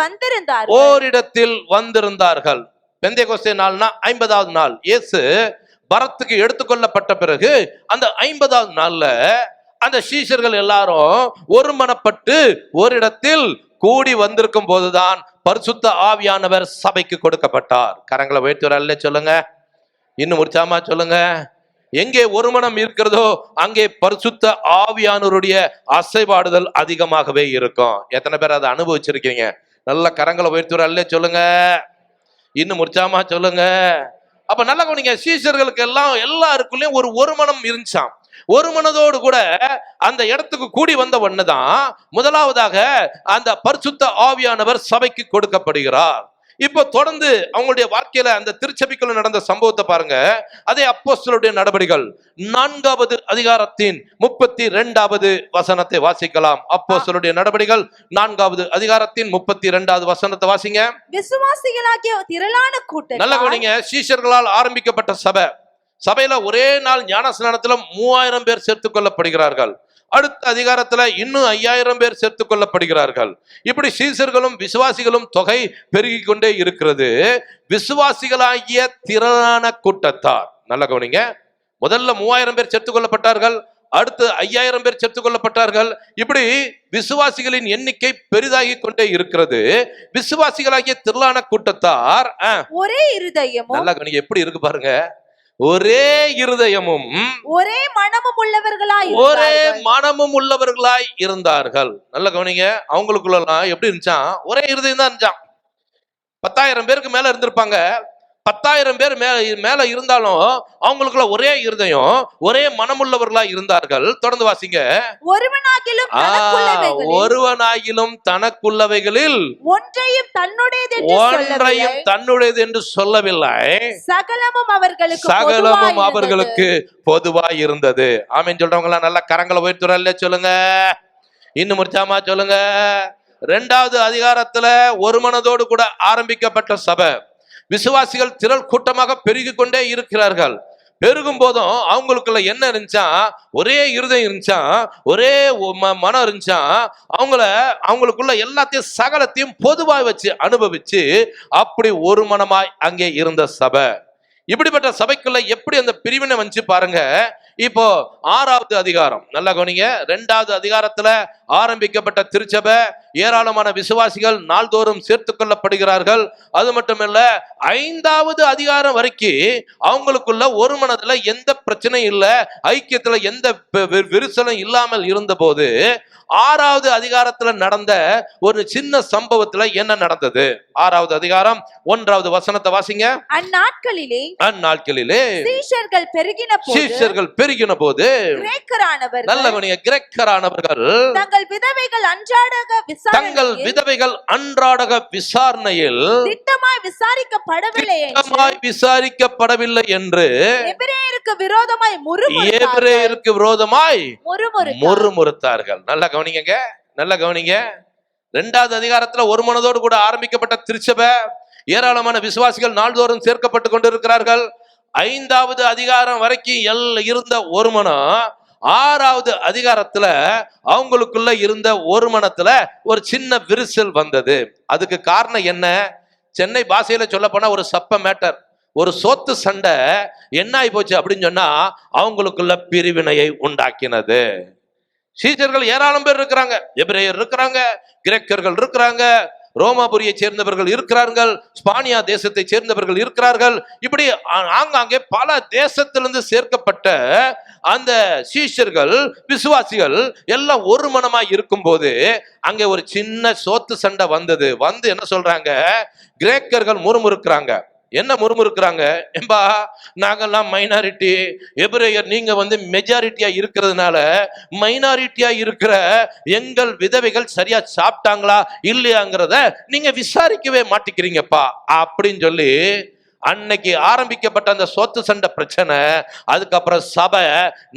வந்திருந்தார்கள். பெந்தேகோஸ்தே நாள்னா 50வது நாள். இயேசு பரத்துக்கு எடுத்துக்கொள்ளப்பட்ட பிறகு அந்த 50வது நாள்ல அந்த சீஷர்கள் எல்லாரும் ஒருமனப்பட்டு ஓரிடத்தில் கூடி வந்திருக்கும் போதுதான் பரிசுத்த ஆவியானவர் சபைக்கு கொடுக்கப்பட்டார். கரங்களை உயர்த்துறாருல்ல, சொல்லுங்க. இன்னும் உற்சாகமா சொல்லுங்க. எங்கே ஒருமனம் இருக்கிறதோ அங்கே பரிசுத்த ஆவியானவருடைய அசைவாடுதல் அதிகமாகவே இருக்கும். எத்தனை பேர் அதை அனுபவிச்சிருக்கீங்க? நல்ல கரங்களை உயர்த்துறாருல்ல, சொல்லுங்க. இன்னும் உற்சாகமா சொல்லுங்க. அப்ப நல்லா கவனிங்க. சீஷர்களுக்கு எல்லாருக்குள்ளயும் ஒரு மனம் இருந்துச்சாம். ஒரு மனதோடு கூட அந்த இடத்துக்கு கூடி வந்த ஒண்ணுதான் முதலாவதாக அந்த பரிசுத்த ஆவியானவர் சபைக்கு கொடுக்கப்படுகிறார். இப்போ தொடர்ந்து அவங்களுடைய வாழ்க்கையில அந்த திருச்சபைக்குள்ள நடந்த சம்பவத்தை பாருங்க. அதே அப்போஸ்தலருடைய நடபடிகள் 4வது அதிகாரத்தின் 32வது வசனத்தை வாசிக்கலாம். அப்போஸ்தலருடைய நடபடிகள் 4வது அதிகாரத்தின் 32வது வசனத்தை வாசிங்க. விசுவாசிகளாகிய திரளான கூட்டம். நல்ல கவனிங்க. சீஷர்களால் ஆரம்பிக்கப்பட்ட சபையில ஒரே நாள் ஞானஸ்நானத்துல 3000 பேர் சேர்த்துக் கொள்ளப்படுகிறார்கள். அடுத்த அதிகாரத்துல இன்னும் 5000 பேர் சேர்த்துக் கொள்ளப்படுகிறார்கள். இப்படி சீஷர்களும் விசுவாசிகளும் தொகை பெருகி கொண்டே இருக்கிறது. விசுவாசிகளாகிய திரளான கூட்டத்தார். நல்ல கவனிங்க. முதல்ல 3000 பேர் சேர்த்துக் கொள்ளப்பட்டார்கள். அடுத்து 5000 பேர் சேர்த்துக் கொள்ளப்பட்டார்கள். இப்படி விசுவாசிகளின் எண்ணிக்கை பெரிதாகி கொண்டே இருக்கிறது. விசுவாசிகளாகிய திரளான கூட்டத்தார் ஒரே இருதயமும். நல்ல கவனிங்க. எப்படி இருக்கு பாருங்க. ஒரே இருதயமும் ஒரே மனமும் உள்ளவர்களாய் இருந்தார்கள். நல்ல கவனிங்க. அவங்களுக்குள்ள எப்படி இருந்துச்சான்? ஒரே இருதயம் தான் இருந்துச்சான். 10,000 பேருக்கு மேல இருந்திருப்பாங்க. 10,000 பேர் மேல இருந்தாலும் அவங்களுக்குள்ள ஒரே இருதயம், ஒரே மனமுள்ளவர்களா இருந்தார்கள். தொடர்ந்து வாசிங்க. ஒருவனாகிலும் தனக்குள்ளவைகளில் ஒன்றையும் தன்னுடையது என்று சொல்லவில்லை. சகலமும் அவர்களுக்கு பொதுவாய் இருந்தது. ஆமென் சொல்றவங்க எல்லாம் நல்ல கரங்களை உயர்த்துறாங்க, சொல்லுங்க. இன்னும் உற்சாகமா சொல்லுங்க. 2வது அதிகாரத்துல ஒரு மனதோடு கூட ஆரம்பிக்கப்பட்ட சபை. விசுவாசிகள் திரள் கூட்டமாக பெருகி கொண்டே இருக்கிறார்கள். பெருகும் போதும் அவங்களுக்குள்ள என்ன இருந்துச்சா? ஒரே இருதயம் இருந்துச்சா, ஒரே மனம் இருந்துச்சா. அவங்களுக்குள்ள எல்லாத்தையும் சகலத்தையும் பொதுவாய் வச்சு அனுபவிச்சு அப்படி ஒரு மனமாய் அங்கே இருந்த சபை. இப்படிப்பட்ட சபைக்குள்ள எப்படி அந்த பிரிவினை வந்து பாருங்க. இப்போ 6வது அதிகாரம் நல்லா கவனிங்க. 2வது அதிகாரத்துல ஆரம்பிக்கப்பட்ட திருச்சபை, ஏராளமான விசுவாசிகள் நாள்தோறும் சேர்த்து கொள்ளப்படுகிறார்கள். அது மட்டுமல்ல, 5வது அதிகாரம் வரைக்கும் அவங்களுக்குள்ள ஒரு மனதுல எந்த பிரச்சனையும் இல்லை, ஐக்கியத்துல எந்த விரிசலும் இல்லாமல் இருந்த போது 6வது அதிகாரத்துல நடந்த ஒரு சின்ன சம்பவத்துல என்ன நடந்தது? 6வது அதிகாரம் 1வது வசனத்தை வாசிங்க. அந்நாட்களிலே சீஷர்கள் பெருகின போது கிரேக்கரானவர்கள் தங்கள் விதவைகள் அன்றாட விசாரணையில் திட்டமாய் விசாரிக்கப்படவில்லை என்று எபிரேயருக்கு விரோதமாய் முறுமுறுத்தார்கள். நல்ல கவனிங்க, நல்ல கவனிங்க. 2வது அதிகாரத்துல ஒரு மனதோடு கூட ஆரம்பிக்கப்பட்ட திருச்சபை, ஏராளமான விசுவாசிகள் நாள்தோறும் சேர்க்கப்பட்டு கொண்டிருக்கிறார்கள். 5வது அதிகாரம் வரைக்கும் இருந்த ஒரு மனம் 6வது அதிகாரத்துல அவங்களுக்குள்ள இருந்த ஒரு மனத்துல ஒரு சின்ன விரிசல் வந்தது. அதுக்கு காரணம் என்ன? சென்னை பாஷையில சொல்ல போனா ஒரு சப்ப மேட்டர், ஒரு சொத்து சண்டை என்ன ஆகி போச்சு அப்படின்னு சொன்னா அவங்களுக்குள்ள பிரிவினையை உண்டாக்கினது. சீஷர்கள் ஏராளம் பேர் இருக்கிறாங்க. எபிரேயர் இருக்கிறாங்க, கிரேக்கர்கள் இருக்கிறாங்க, ரோமாபுரியை சேர்ந்தவர்கள் இருக்கிறார்கள், ஸ்பானியா தேசத்தை சேர்ந்தவர்கள் இருக்கிறார்கள். இப்படி ஆங்காங்கே பல தேசத்திலிருந்து சேர்க்கப்பட்ட அந்த சீஷர்கள் விசுவாசிகள் எல்லாம் ஒரு மனமாய் இருக்கும் போது அங்கே ஒரு சின்ன சோத்து சண்டை வந்தது. வந்து என்ன சொல்றாங்க? கிரேக்கர்கள் முறுமுறுக்கிறாங்க. என்ன முறுமுறுக்கிறாங்க? ஏம்பா, நாங்கெல்லாம் மைனாரிட்டி, எபிரேயர் நீங்க மெஜாரிட்டியா இருக்கிறதுனால மைனாரிட்டியா இருக்கிற எங்கள் விதவைகள் சரியா சாப்பிட்டாங்களா இல்லையாங்கிறத நீங்க விசாரிக்கவே மாட்டேங்கிறீங்கப்பா அப்படின்னு சொல்லி அன்னைக்கு ஆரம்பிக்கப்பட்ட அந்த சொத்து சண்டை பிரச்சனை அதுக்கப்புறம் சபை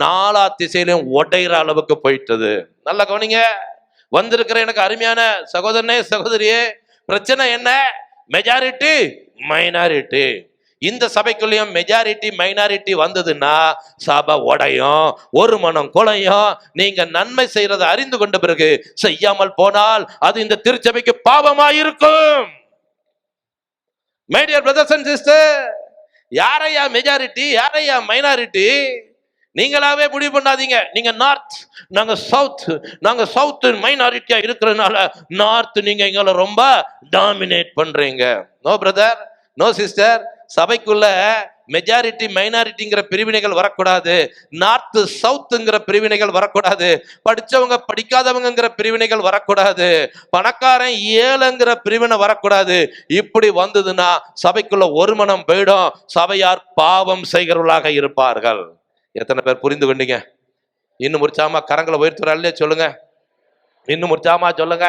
4 திசையிலும் உடையிற அளவுக்கு போயிட்டது. நல்லா கவனிங்க. வந்திருக்கிற எனக்கு அருமையான சகோதரனே சகோதரியே, பிரச்சனை என்ன? Majority minority. இந்த சபைக்குள்ளேயும் மெஜாரிட்டி மைனாரிட்டி வந்ததுன்னா சபை உடையும், ஒரு மனம் குலையும். நீங்க நன்மை செய்யறதை அறிந்து கொண்ட பிறகு செய்யாமல் போனால் அது இந்த திருச்சபைக்கு பாவமாயிருக்கும். My dear brothers and sister, யாரையா மெஜாரிட்டி, யாரையா மைனாரிட்டி? நீங்களாவே முடிவு பண்ணாதீங்க. நீங்க நார்த், நாங்க சவுத், நாங்க சவுத் மைனாரிட்டியா இருக்கிறதுனால நார்த் நீங்க எங்களை ரொம்ப டாமினேட் பண்றீங்க. No brother, no sister. சபைக்குள்ள மெஜாரிட்டி மைனாரிட்டிங்கிற பிரிவினைகள் வரக்கூடாது. நார்த் சவுத்துங்கிற பிரிவினைகள் வரக்கூடாது. படிச்சவங்க படிக்காதவங்கிற பிரிவினைகள் வரக்கூடாது. பணக்காரன் ஏழைங்கிற பிரிவினை வரக்கூடாது. இப்படி வந்ததுன்னா சபைக்குள்ள ஒரு மனம் போயிடும். சபையார் பாவம் செய்கிறவர்களாக இருப்பார்கள். எத்தனை பேர் புரிந்து கொண்டீங்க? இன்னும் உற்சாகமா கரங்களை உயர்த்துறாலே சொல்லுங்க. இன்னும் உற்சாகமா சொல்லுங்க.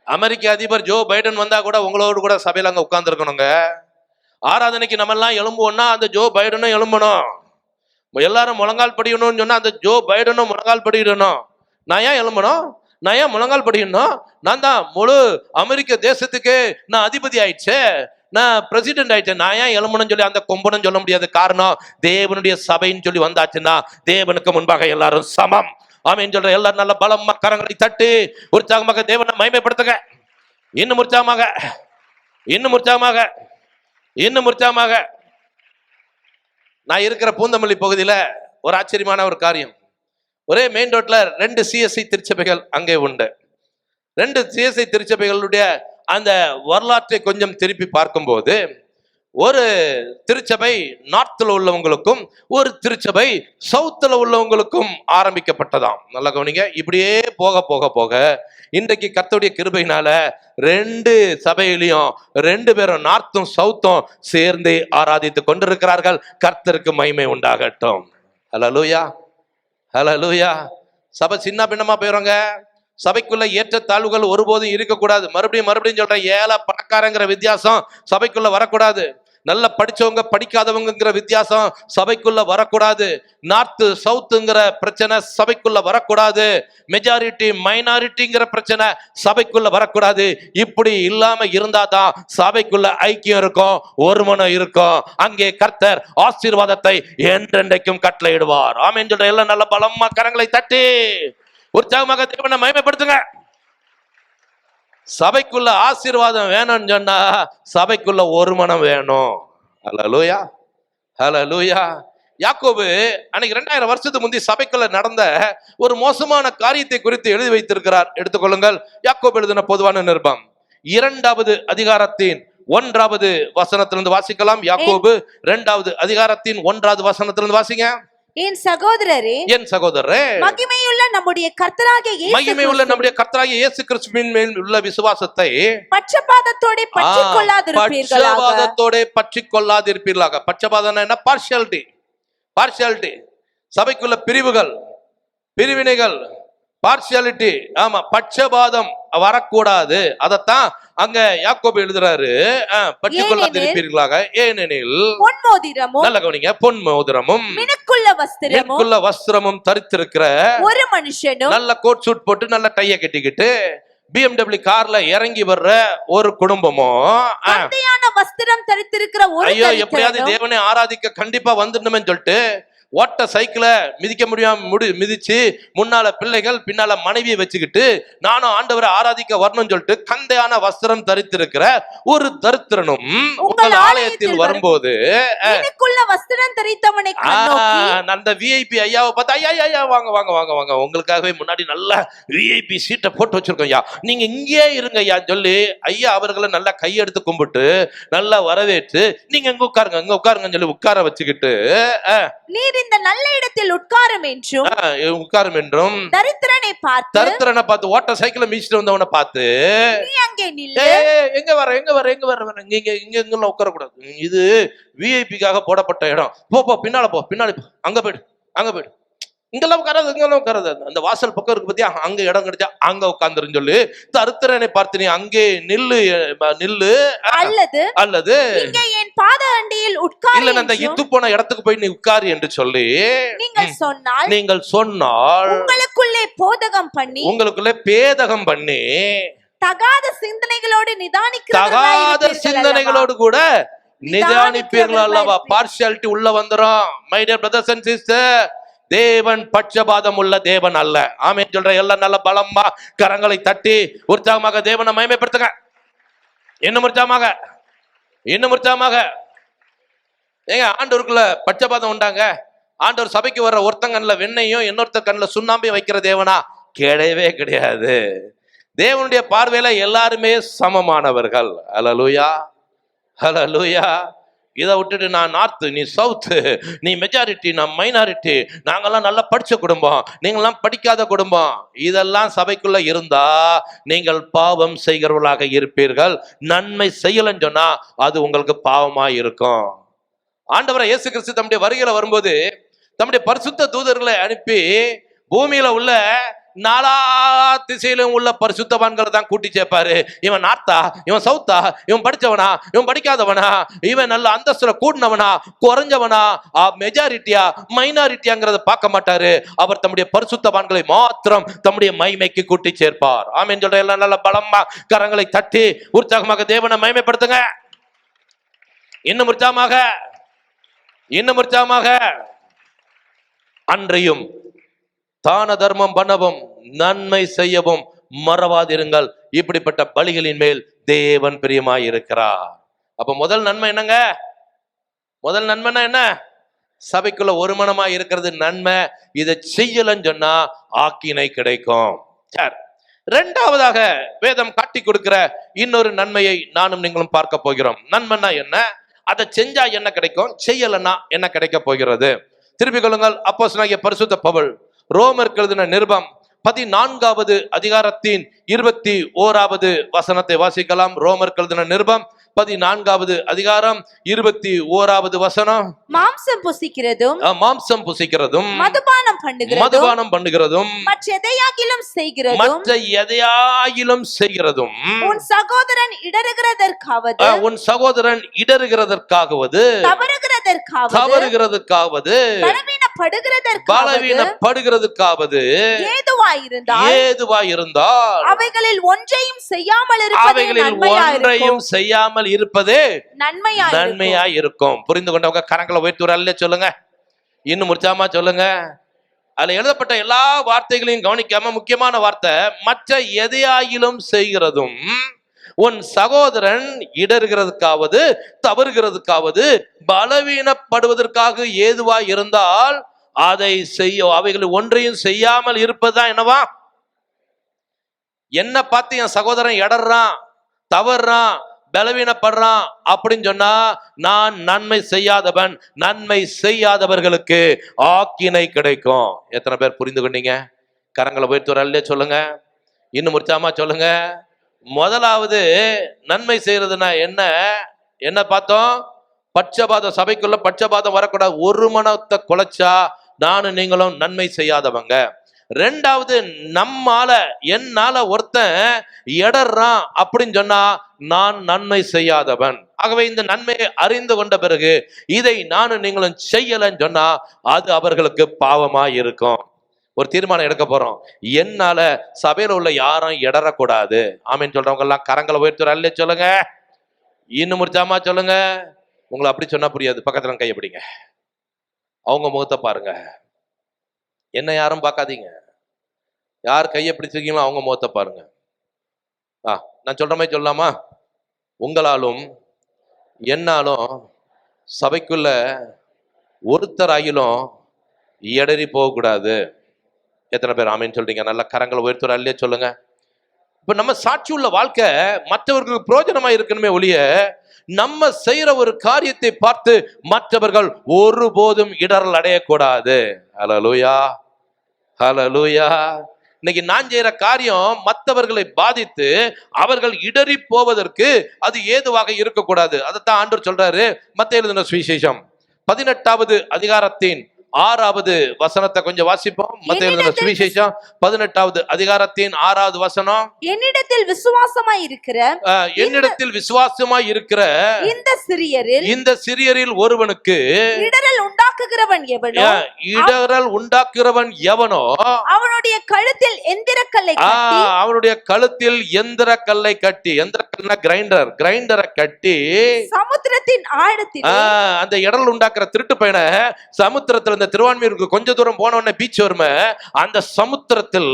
அமெரிக்க அதிபர் ஜோ பைடன் வந்தா கூட உங்களோடு கூட சபையில அங்க உட்கார்ந்து இருக்கணுங்க. ஆராதனைக்கு நம்ம எல்லாம் எழும்புவோம்னா அந்த ஜோ பைடனும் எழும்பணும். எல்லாரும் முழங்கால் படிக்கணும்னு சொன்னா அந்த ஜோ பைடனும் முழங்கால் படிக்கணும். நான் ஏன் எழும்பணும்? நான் ஏன் முழங்கால் படிக்கணும்? நான் தான் முழு அமெரிக்க தேசத்துக்கு நான் அதிபதி ஆயிடுச்சு, நான் பிரசிடென்ட் ஆயிட்டேன். நான் ஏன் எழும்பணும்னு சொல்லி அந்த கொம்பனும் சொல்ல முடியாது. காரணம், தேவனுடைய சபைன்னு சொல்லி வந்தாச்சுன்னா தேவனுக்கு முன்பாக எல்லாரும் சமம். ஆமென் சொல்ற எல்லாரும் நல்ல பலம் கரங்களை தட்டி உற்சாகமாக தேவனை மகிமைப்படுத்துங்க. இன்னும் உற்சாகமாக, இன்னும் உற்சாகமாக, இன்னும் உற்சாகமாக. நான் இருக்கிற பூந்தமல்லி பகுதியில ஒரு ஆச்சரியமான ஒரு காரியம். ஒரே மெயின் ரோட்ல 2 சிஎஸ்ஐ திருச்சபைகள் அங்கே உண்டு. 2 சிஎஸ்ஐ திருச்சபைகளுடைய அந்த வரலாற்றை கொஞ்சம் திருப்பி பார்க்கும்போது, ஒரு திருச்சபை நார்த்ல உள்ளவங்களுக்கும் ஒரு திருச்சபை சவுத்துல உள்ளவங்களுக்கும் ஆரம்பிக்கப்பட்டதாம். நல்லா கவனிங்க. இப்படியே போக போக போக இன்றைக்கு கர்த்தருடைய கிருபையினால 2 சபையிலையும் 2 பேரும் நார்த்தும் சவுத்தும் சேர்ந்து ஆராதித்து கொண்டிருக்கிறார்கள். கர்த்தருக்கு மகிமை உண்டாகட்டும். ஹல்லேலூயா, ஹல்லேலூயா. சபை சின்ன பின்னமா போயிடுங்க. சபைக்குள்ள ஏற்ற தாழ்வுகள் ஒருபோதும் இருக்கக்கூடாது. மறுபடியும் சொல்றேன், ஏழை பணக்காரங்கிற வித்தியாசம் சபைக்குள்ள வரக்கூடாது. நல்ல படிச்சவங்க படிக்காதவங்கிற வித்தியாசம் சபைக்குள்ள வரக்கூடாது. நார்த் சவுத்துங்கிற பிரச்சனை சபைக்குள்ள வரக்கூடாது. மெஜாரிட்டி மைனாரிட்டிங்கிற பிரச்சனை சபைக்குள்ள வரக்கூடாது. இப்படி இல்லாம இருந்தாதான் சபைக்குள்ள ஐக்கியம் இருக்கும், ஒரு மனம் இருக்கும். அங்கே கர்த்தர் ஆசீர்வாதத்தை என்றென்றைக்கும் கட்டளையிடுவார். ஆமென் சொல்ற எல்லாம் நல்ல பலமா கரங்களை தட்டி உற்சாகமாக தேவனை மகிமைப்படுத்துங்க. சபைக்குள்ள ஆசீர்வாதம் வேணும்னு சொன்னா சபைக்குள்ள ஒரு மனம் வேணும். ஹல்லேலூயா, ஹல்லேலூயா. யாக்கோபு அன்னைக்கு 2000 வருஷத்துக்கு முந்தி சபைக்குள்ள நடந்த ஒரு மோசமான காரியத்தை குறித்து எழுதி வைத்திருக்கிறார். எடுத்துக்கொள்ளுங்கள். யாக்கோபு எழுதின பொதுவான நிருபம் 2வது அதிகாரத்தின் 1வது வசனத்திலிருந்து வாசிக்கலாம். யாக்கோபு 2வது அதிகாரத்தின் 1வது வசனத்திலிருந்து வாசிங்க. என் சகோதரரே, என் சகோதரரே, மகிமையுள்ள நம்முடைய கர்த்தராகிய இயேசு கிறிஸ்துவின் மேல் உள்ள விசுவாசத்தை பட்சபாதத்தோட பற்றிக் கொள்ளாதிருப்பீர்களாக. பட்சபாதம் என்ன? பார்ஷியாலிட்டி. சபைக்குள்ள பிரிவுகள், பிரிவினைகள், பார்ஷியாலிட்டி. ஆமா, பட்சபாதம் வரக்கூடாது. அதத்தான் அங்க யாக்கோபு எழுதுறாரு. பற்றிக் கொள்ளாதிருப்பீர்களாக. ஏனெனில் பொன் மோதிரமும், நல்ல கவனிங்க, பொன் மோதிரமும் மினுக்குள்ள வஸ்திரமும் தரித்திருக்கிற ஒரு மனுஷனும் நல்ல கோட் சூட் போட்டு நல்ல டைய கட்டிக்கிட்டு BMW கார்ல இறங்கி வர்ற ஒரு குடும்பமும் வஸ்திரம் தரித்திருக்கிற ஒரு, ஐயோ எப்படியாவது தேவனை ஆராதிக்க கண்டிப்பா வந்துடணும்னு சொல்லிட்டு ஓட்ட சைக்கிளை மிதிக்க முடியாம மிதிச்சு முன்னால பிள்ளைகள் பின்னால மனைவியை வச்சுக்கிட்டு நானும் ஆண்டவரை ஆராதிக்க வரணும்னு சொல்லிட்டு கந்தையான வஸ்திரம் தரித்திருக்கிற ஒரு தரித்திரனும் உங்கள் ஆலயத்தில் வரும்போது வஸ்திரம் தரித்தவனை அந்த விஐபி ஐயாவை பார்த்து, ஐயா வாங்க வாங்க வாங்க வாங்க, உங்களுக்காகவே முன்னாடி நல்ல விஐபி சீட்டை போட்டு வச்சிருக்கோம் ஐயா, நீங்க இங்கே இருங்க ஐயா சொல்லி ஐயா அவர்களை நல்லா கையெடுத்து கும்பிட்டு நல்லா வரவேற்று நீங்க எங்க உட்காருங்கன்னு சொல்லி உட்கார வச்சுக்கிட்டு, நீர் இந்த நல்ல இடத்தில் உட்காரும் என்றும் தரித்திரனை பார்த்து ஓட்ட சைக்கிளை மீச்சிட்டு வந்தவனை பார்த்து, நீ அங்கே நில்லு, எங்க வர இங்க உட்கார கூடாது, இது விஐபிக்காக போடப்பட்ட இடம், போ பின்னால போ, பின்னாடி போ, அங்க போயிடு இங்கெல்லாம் உட்காராது, அந்த வாசல் பக்கம் இருக்கு பத்தியா, அங்க இடம் கிடைச்சா அங்க உட்கார்ந்துருன்னு சொல்லி தரித்திரனை பார்த்து நீ அங்கே நில்லு, அல்லது அல்லது இங்கே என் பாத அண்டியில் உட்கார் இல்ல அந்த என்றும் இத்து போன இடத்துக்கு போய் நீ உட்காரு என்று சொல்லி நீங்கள் சொன்னால் உங்களுக்குள்ளே போதகம் பண்ணி உங்களுக்குள்ளே பேதகம் பண்ணி தகாத சிந்தனைகளோடு தகாத சிந்தனைகளோடு கூட நிதானிப்பீர்கள் அல்லவா. பார்ஷியாலிட்டி உள்ள வந்துரும். My dear brothers and sister, தேவன் பட்சபாதம் உள்ள தேவன் அல்ல. ஆமென் சொல்ற எல்லாம் நல்ல பலமா கரங்களை தட்டி உற்சாகமாக தேவனை மகிமைப்படுத்துங்க. இன்னும் உற்சாகமாக ஏங்க, ஆண்டவருக்குள்ள பட்சபாதம் உண்டாங்க? ஆண்டவர் சபைக்கு வர்ற ஒருத்தன் கண்ணில் வெண்ணையும் இன்னொருத்தர் கண்ணில் சுண்ணாம்பையும் வைக்கிற தேவனா? கிடையவே கிடையாது. தேவனுடைய பார்வையில எல்லாருமே சமமானவர்கள். ஹல்லேலூயா, ஹல்லேலூயா. இதை விட்டுட்டு நான் நார்த்து, நீ சவுத்து, நீ மெஜாரிட்டி, நான் மைனாரிட்டி, நாங்கெல்லாம் நல்லா படிச்ச குடும்பம், நீங்கெல்லாம் படிக்காத குடும்பம், இதெல்லாம் சபைக்குள்ள இருந்தா நீங்கள் பாவம் செய்கிறவர்களாக இருப்பீர்கள். நன்மை செய்யலன்னு சொன்னா அது உங்களுக்கு பாவமா இருக்கும். ஆண்டவரை இயேசு கிறிஸ்து தம்முடைய வருகையில வரும்போது தம்முடைய பரிசுத்த தூதர்களை அனுப்பி பூமியில உள்ள நாலா திசையிலும் உள்ள பரிசுத்தவான்களை தான் கூட்டி சேர்ப்பாரு. இவன் நார்த்தா, இவன் சவுத்தா, இவன் படிச்சவனா, இவன் படிக்காதவனா, இவன் நல்ல அந்தஸ்துல கூடினவனா, குறைஞ்சவனா, மெஜாரிட்டியா, மைனாரிட்டியாங்கிறத பார்க்க மாட்டாரு. அவர் தம்முடைய பரிசுத்தவான்களை மாத்திரம் தம்முடைய மகிமைக்கு கூட்டி சேர்ப்பார். ஆமென் சொல்ற எல்லாம் நல்ல பலமா கரங்களை தட்டி உற்சாகமாக தேவனை மகிமைப்படுத்துங்க. இன்னும் உற்சாகமாக அன்றையும் தான தர்மம் பண்ணவும் நன்மை செய்யவும் மறவாதிருங்கள். இப்படிப்பட்ட பலிகளின் மேல் தேவன் பிரியமாய் இருக்கிறார். அப்ப முதல் நன்மை என்னங்க? முதல் நன்மைனா என்ன? சபைக்குள்ள ஒரு மனமாய் இருக்கிறது நன்மை. இதை செய்யலன்னு சொன்னா ஆக்கினை கிடைக்கும். சரி, இரண்டாவதாக வேதம் காட்டி கொடுக்கிற இன்னொரு நன்மையை நானும் நீங்களும் பார்க்க போகிறோம். நன்மைனா என்ன? அதை செஞ்சா என்ன கிடைக்கும், செய்யலன்னா என்ன கிடைக்க போகிறது? திருப்பிக் கொள்ளுங்கள். அப்போஸ்தலனாகிய பரிசுத்த பவுல் ரோமருக்கு எழுதின நிருபம் 14வது அதிகாரத்தின் 21வது வசனத்தை வாசிக்கலாம். ரோமருக்கு எழுதின நிருபம் 14வது அதிகாரம் 21வது வசனம். மாம்சம் புசிக்கிறதும் மதுபானம் பண்ணுகிறதும் மற்ற எதையாகிலும் செய்கிறதும் உன் சகோதரன் இடறுகிறதற்காவது தவறுகிறதற்காவது பலவீனப்படுகிறதற்காவது ஏதுவாயிருந்தால் அவைகளில் ஒன்றையும் செய்யாமல் இருப்பது நன்மையாய் இருக்கும். புரிந்து கொண்டவங்க கரங்களை உயர்த்தி அல்ல சொல்லுங்க. இன்னும் உற்சாகமா சொல்லுங்க. அதுல எழுதப்பட்ட எல்லா வார்த்தைகளையும் கவனிக்காம முக்கியமான வார்த்தை மற்ற எதையாயிலும் செய்கிறதும் உன் சகோதரன் இடறுகிறதுக்காவது தவறுகிறதுக்காவது பலவீனப்படுவதற்காக ஏதுவாய் இருந்தால் அதை அவைகளை ஒன்றையும் செய்யாமல் இருப்பதுதான் என்னவா? என்ன பார்த்து என் சகோதரன் இடறான், தவறான், பலவீனப்படுறான் அப்படின்னு சொன்னா நான் நன்மை செய்யாதவன், நன்மை செய்யாதவர்களுக்கு ஆக்கினை கிடைக்கும். எத்தனை பேர் புரிந்து கொண்டீங்க? கரங்களை உயர்த்துவரல்லே சொல்லுங்க. இன்னும் உற்சாகமா சொல்லுங்க. முதலாவது நன்மை செய்யறதுனா என்ன பார்த்தோம்? பட்சபாதம். சபைக்குள்ள பட்சபாதம் வரக்கூடாது. ஒரு மனத்தை குலைச்சா நானும் நீங்களும் நன்மை செய்யாதவங்க. ரெண்டாவது, என்னால ஒருத்தன் இடறான் அப்படின்னு சொன்னா நான் நன்மை செய்யாதவன். ஆகவே இந்த நன்மையை அறிந்து கொண்ட பிறகு இதை நானும் நீங்களும் செய்யலன்னு சொன்னா அது அவர்களுக்கு பாவமா இருக்கும். ஒரு தீர்மானம் எடுக்க போறோம். என்னால சபையில உள்ள யாரும் இடறக்கூடாது. ஆமீன் சொல்றவங்க எல்லாம் கரங்களை உயர்த்துற அல்ல சொல்லுங்க. இன்னும் உற்சாகமா சொல்லுங்க. உங்களை அப்படி சொன்னா புரியாது. பக்கத்துல கையை பிடிங்க, அவங்க முகத்தை பாருங்க. என்ன யாரும் பார்க்காதீங்க. யார் கையை பிடிச்சிருக்கீங்களோ அவங்க முகத்தை பாருங்க. நான் சொல்ற மாதிரி சொல்லலாமா? உங்களாலும் என்னாலும் சபைக்குள்ள ஒருத்தராயிலும் இடறி போகக்கூடாது. எத்தனை பேர் ஆமீன் சொல்றீங்க? நல்ல கரங்களை உயர்த்துற அல்லையே சொல்லுங்க. இப்ப நம்ம சாட்சி உள்ள வாழ்க்கை மற்றவர்களுக்கு பிரயோஜனமா இருக்கணுமே ஒழிய நம்ம செய்யற ஒரு காரியத்தை பார்த்து மற்றவர்கள் ஒருபோதும் இடரல் அடையக்கூடாது. ஹல்லேலூயா, ஹல்லேலூயா. இன்னைக்கு நான் செய்யற காரியம் மற்றவர்களை பாதித்து அவர்கள் இடறி போவதற்கு அது ஏதுவாக இருக்கக்கூடாது. அதைத்தான் ஆண்டவர் சொல்றாரு மத்தேயு எழுதின சுவிசேஷம் 18வது அதிகாரத்தின் 6வது வசனத்தை கொஞ்சம் வாசிப்போம். மத்தேயு எழுதின சுவிசேஷம் 18வது அதிகாரத்தின் 6வது வசனம். என்னிடத்தில் விசுவாசமாய் இருக்கிற என்னிடத்தில் விசுவாசமாய் இருக்கிற இந்த சிறியரில் ஒருவனுக்கு இடறல் உண்டாக்குகிறவன் எவனோ இடறல் உண்டாக்குகிறவன் எவனோ அவனுடைய கழுத்தில் எந்திரக்கல்லை கட்டி அவனுடைய கழுத்தில் எந்திரக்கல்லை கட்டி, எந்திரக்கல்னா கிரைண்டரை கட்டி சமுத்திரத்தின் ஆழத்தில் அந்த இடரல் உண்டாக்குற திருட்டு பையனை சமுத்திரத்துல இந்த திருவான்மியூருக்கு கொஞ்ச தூரம் போன உடனே பீச் வருமே, அந்த சமுத்திரத்தில்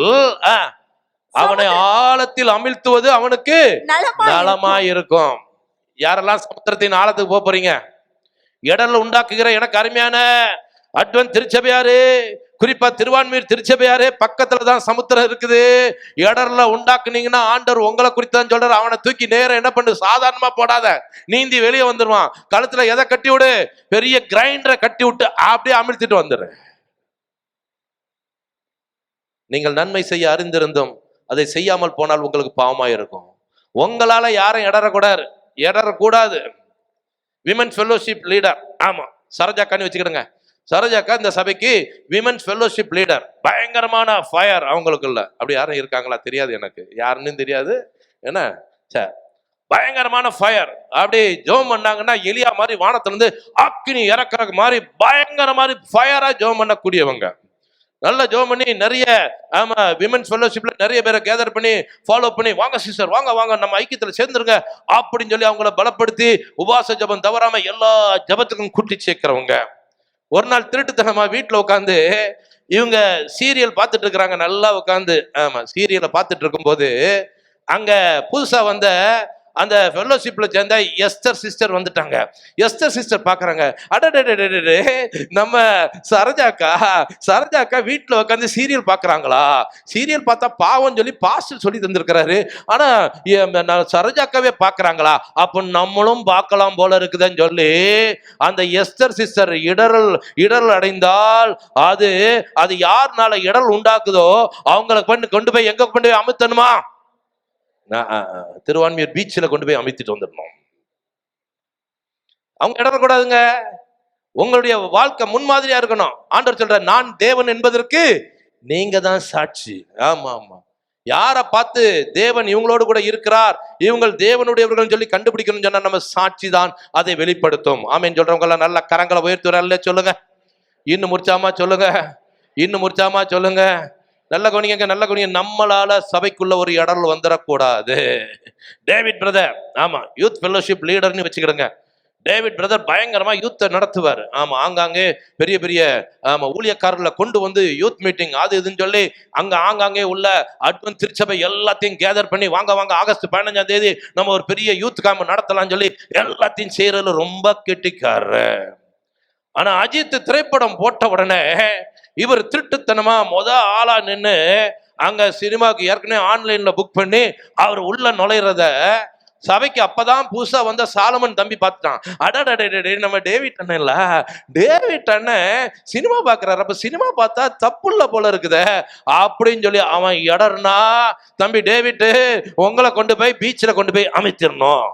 அவனை ஆழத்தில் அமிழ்த்துவது அவனுக்கு நலமாயிருக்கும். யாரெல்லாம் சமுத்திரத்தின் ஆழத்துக்கு போக போறீங்க? இடரல் உண்டாக்குகிற எனக்கு அருமையான அட்வென்ட் திருச்சபையாரு, குறிப்பா திருவான்மியூர் திருச்சபையாரு, பக்கத்துலதான் சமுத்திரம் இருக்குது. இடர்ல உண்டாக்குனீங்கன்னா ஆண்டவர் உங்களை குறித்து தான் சொல்றாரு. அவனை தூக்கி நேரம் என்ன பண்ணு, சாதாரணமா போடாத, நீந்தி வெளியே வந்துருவான். கழுத்துல எதை கட்டி விடு, பெரிய கிரைண்டரை கட்டி விட்டு அப்படியே அமிழ்த்திட்டு வந்துரு. நீங்கள் நன்மை செய்ய அறிந்திருந்தும் அதை செய்யாமல் போனால் உங்களுக்கு பாவமாயிருக்கும். உங்களால யாரும் இடறக்கூடாது. விமன் ஃபெல்லோஷிப் லீடர், ஆமா சரோஜாக்கான்னு வச்சுக்கிடுங்க. சரோஜாக்கா இந்த சபைக்கு விமன்ஸ் ஃபெல்லோஷிப் லீடர். பயங்கரமான ஃபயர் அவங்களுக்குள்ள. அப்படி யாரும் இருக்காங்களா தெரியாது, எனக்கு யாருன்னு தெரியாது. என்ன சார், பயங்கரமான ஃபயர். அப்படி ஜெபம் பண்ணாங்கன்னா எலியா மாதிரி வானத்துல இருந்து அக்கினி இறக்குற மாதிரி பயங்கர மாதிரி ஃபயரா ஜெபம் பண்ணக்கூடியவங்க. நல்ல ஜெபம் பண்ணி நிறைய விமன்ஸ் ஃபெல்லோஷிப்ல நிறைய பேரை கேதர் பண்ணி ஃபாலோ பண்ணி, வாங்க சிஸ்டர் வாங்க நம்ம ஐக்கியத்துல சேர்ந்துருங்க அப்படின்னு சொல்லி அவங்கள பலப்படுத்தி உபவாச ஜெபம் தவறாம எல்லா ஜெபத்துக்கும் கூட்டி சேர்க்கிறவங்க. ஒரு நாள் திருட்டுத்தனமா வீட்டுல உட்காந்து இவங்க சீரியல் பார்த்துட்டு இருக்கிறாங்க. நல்லா உட்காந்து சீரியலை பார்த்துட்டு இருக்கும்போது அங்க புதுசா வந்த அந்த ஃபெல்லோஷிப்ல சேர்ந்த எஸ்தர் சிஸ்டர் வந்துட்டாங்க. எஸ்தர் சிஸ்டர் பாக்குறாங்க, அடடே நம்ம சரோஜாக்கா வீட்டுல உட்காந்து சீரியல் பாக்குறாங்களா, சீரியல் பார்த்தா பாவம் சொல்லி பாஸ்டர் சொல்லி தந்திருக்கிறாரு, ஆனா சரோஜாக்காவே பாக்குறாங்களா, அப்ப நம்மளும் பார்க்கலாம் போல இருக்குதுன்னு சொல்லி அந்த எஸ்தர் சிஸ்டர் இடரல் அடைந்தால் அது யாருனால இடரல் உண்டாக்குதோ அவங்களை கொண்டு போய் எங்க கொண்டு போய் அமுத்தணுமா? திருவான்மியூர் பீச்சில் கொண்டு போய் அமைத்துட்டு வந்துடணும். அவங்க இடரக்கூடாதுங்க. உங்களுடைய வாழ்க்கை முன்மாதிரியா இருக்கணும். ஆண்டவர் சொல்ற, நான் தேவன் என்பதற்கு நீங்க தான் சாட்சி. ஆமா யாரை பார்த்து தேவன் இவங்களோடு கூட இருக்கிறார், இவங்க தேவனுடையவர்கள் சொல்லி கண்டுபிடிக்கணும்னு சொன்னா நம்ம சாட்சி தான் அதை வெளிப்படுத்தும். ஆமேன்னு சொல்றவங்க எல்லாம் நல்ல கரங்களை உயர்த்துறாருல்ல சொல்லுங்க. இன்னும் முறிச்சாமா சொல்லுங்க. நல்ல கவனிங்க. நம்மளால சபைக்குள்ள ஒரு இடர்ல வந்துடக்கூடாது. டேவிட் பிரதர், ஆமா யூத் ஃபெல்லோஷிப் லீடர்னு வச்சுக்கிடுங்க. டேவிட் பிரதர் பயங்கரமா யூத்தை நடத்துவார். ஆமா ஆங்காங்கே பெரிய ஊழியக்காரர்களை கொண்டு வந்து யூத் மீட்டிங் அது இதுன்னு சொல்லி ஆங்காங்கே உள்ள அட்வென்ட் திருச்சபை எல்லாத்தையும் கேதர் பண்ணி வாங்க ஆகஸ்ட் 15ஆம் தேதி நம்ம ஒரு பெரிய யூத் கேம்ப் நடத்தலாம்னு சொல்லி எல்லாத்தையும் செய்யறதுல ரொம்ப கெட்டிக்காரரு. ஆனா அஜித் திரைப்படம் போட்ட உடனே இவர் திருட்டுத்தனமா ஆளா நின்று அங்க சினிமாவுக்கு ஏற்கனவே ஆன்லைன்ல புக் பண்ணி அவர் உள்ள நுழைறத சபைக்கு அப்பதான் புதுசா வந்த சாலமன் தம்பி பார்த்துட்டான். அடடே நம்ம டேவிட் அண்ணன் சினிமா பாக்குறாரு, அப்ப சினிமா பார்த்தா தப்புள்ள போல இருக்குதே அப்படின்னு சொல்லி அவன் இடர்னா, தம்பி டேவிட் உங்களை கொண்டு போய் பீச்சில் கொண்டு போய் அமைத்திடணும்.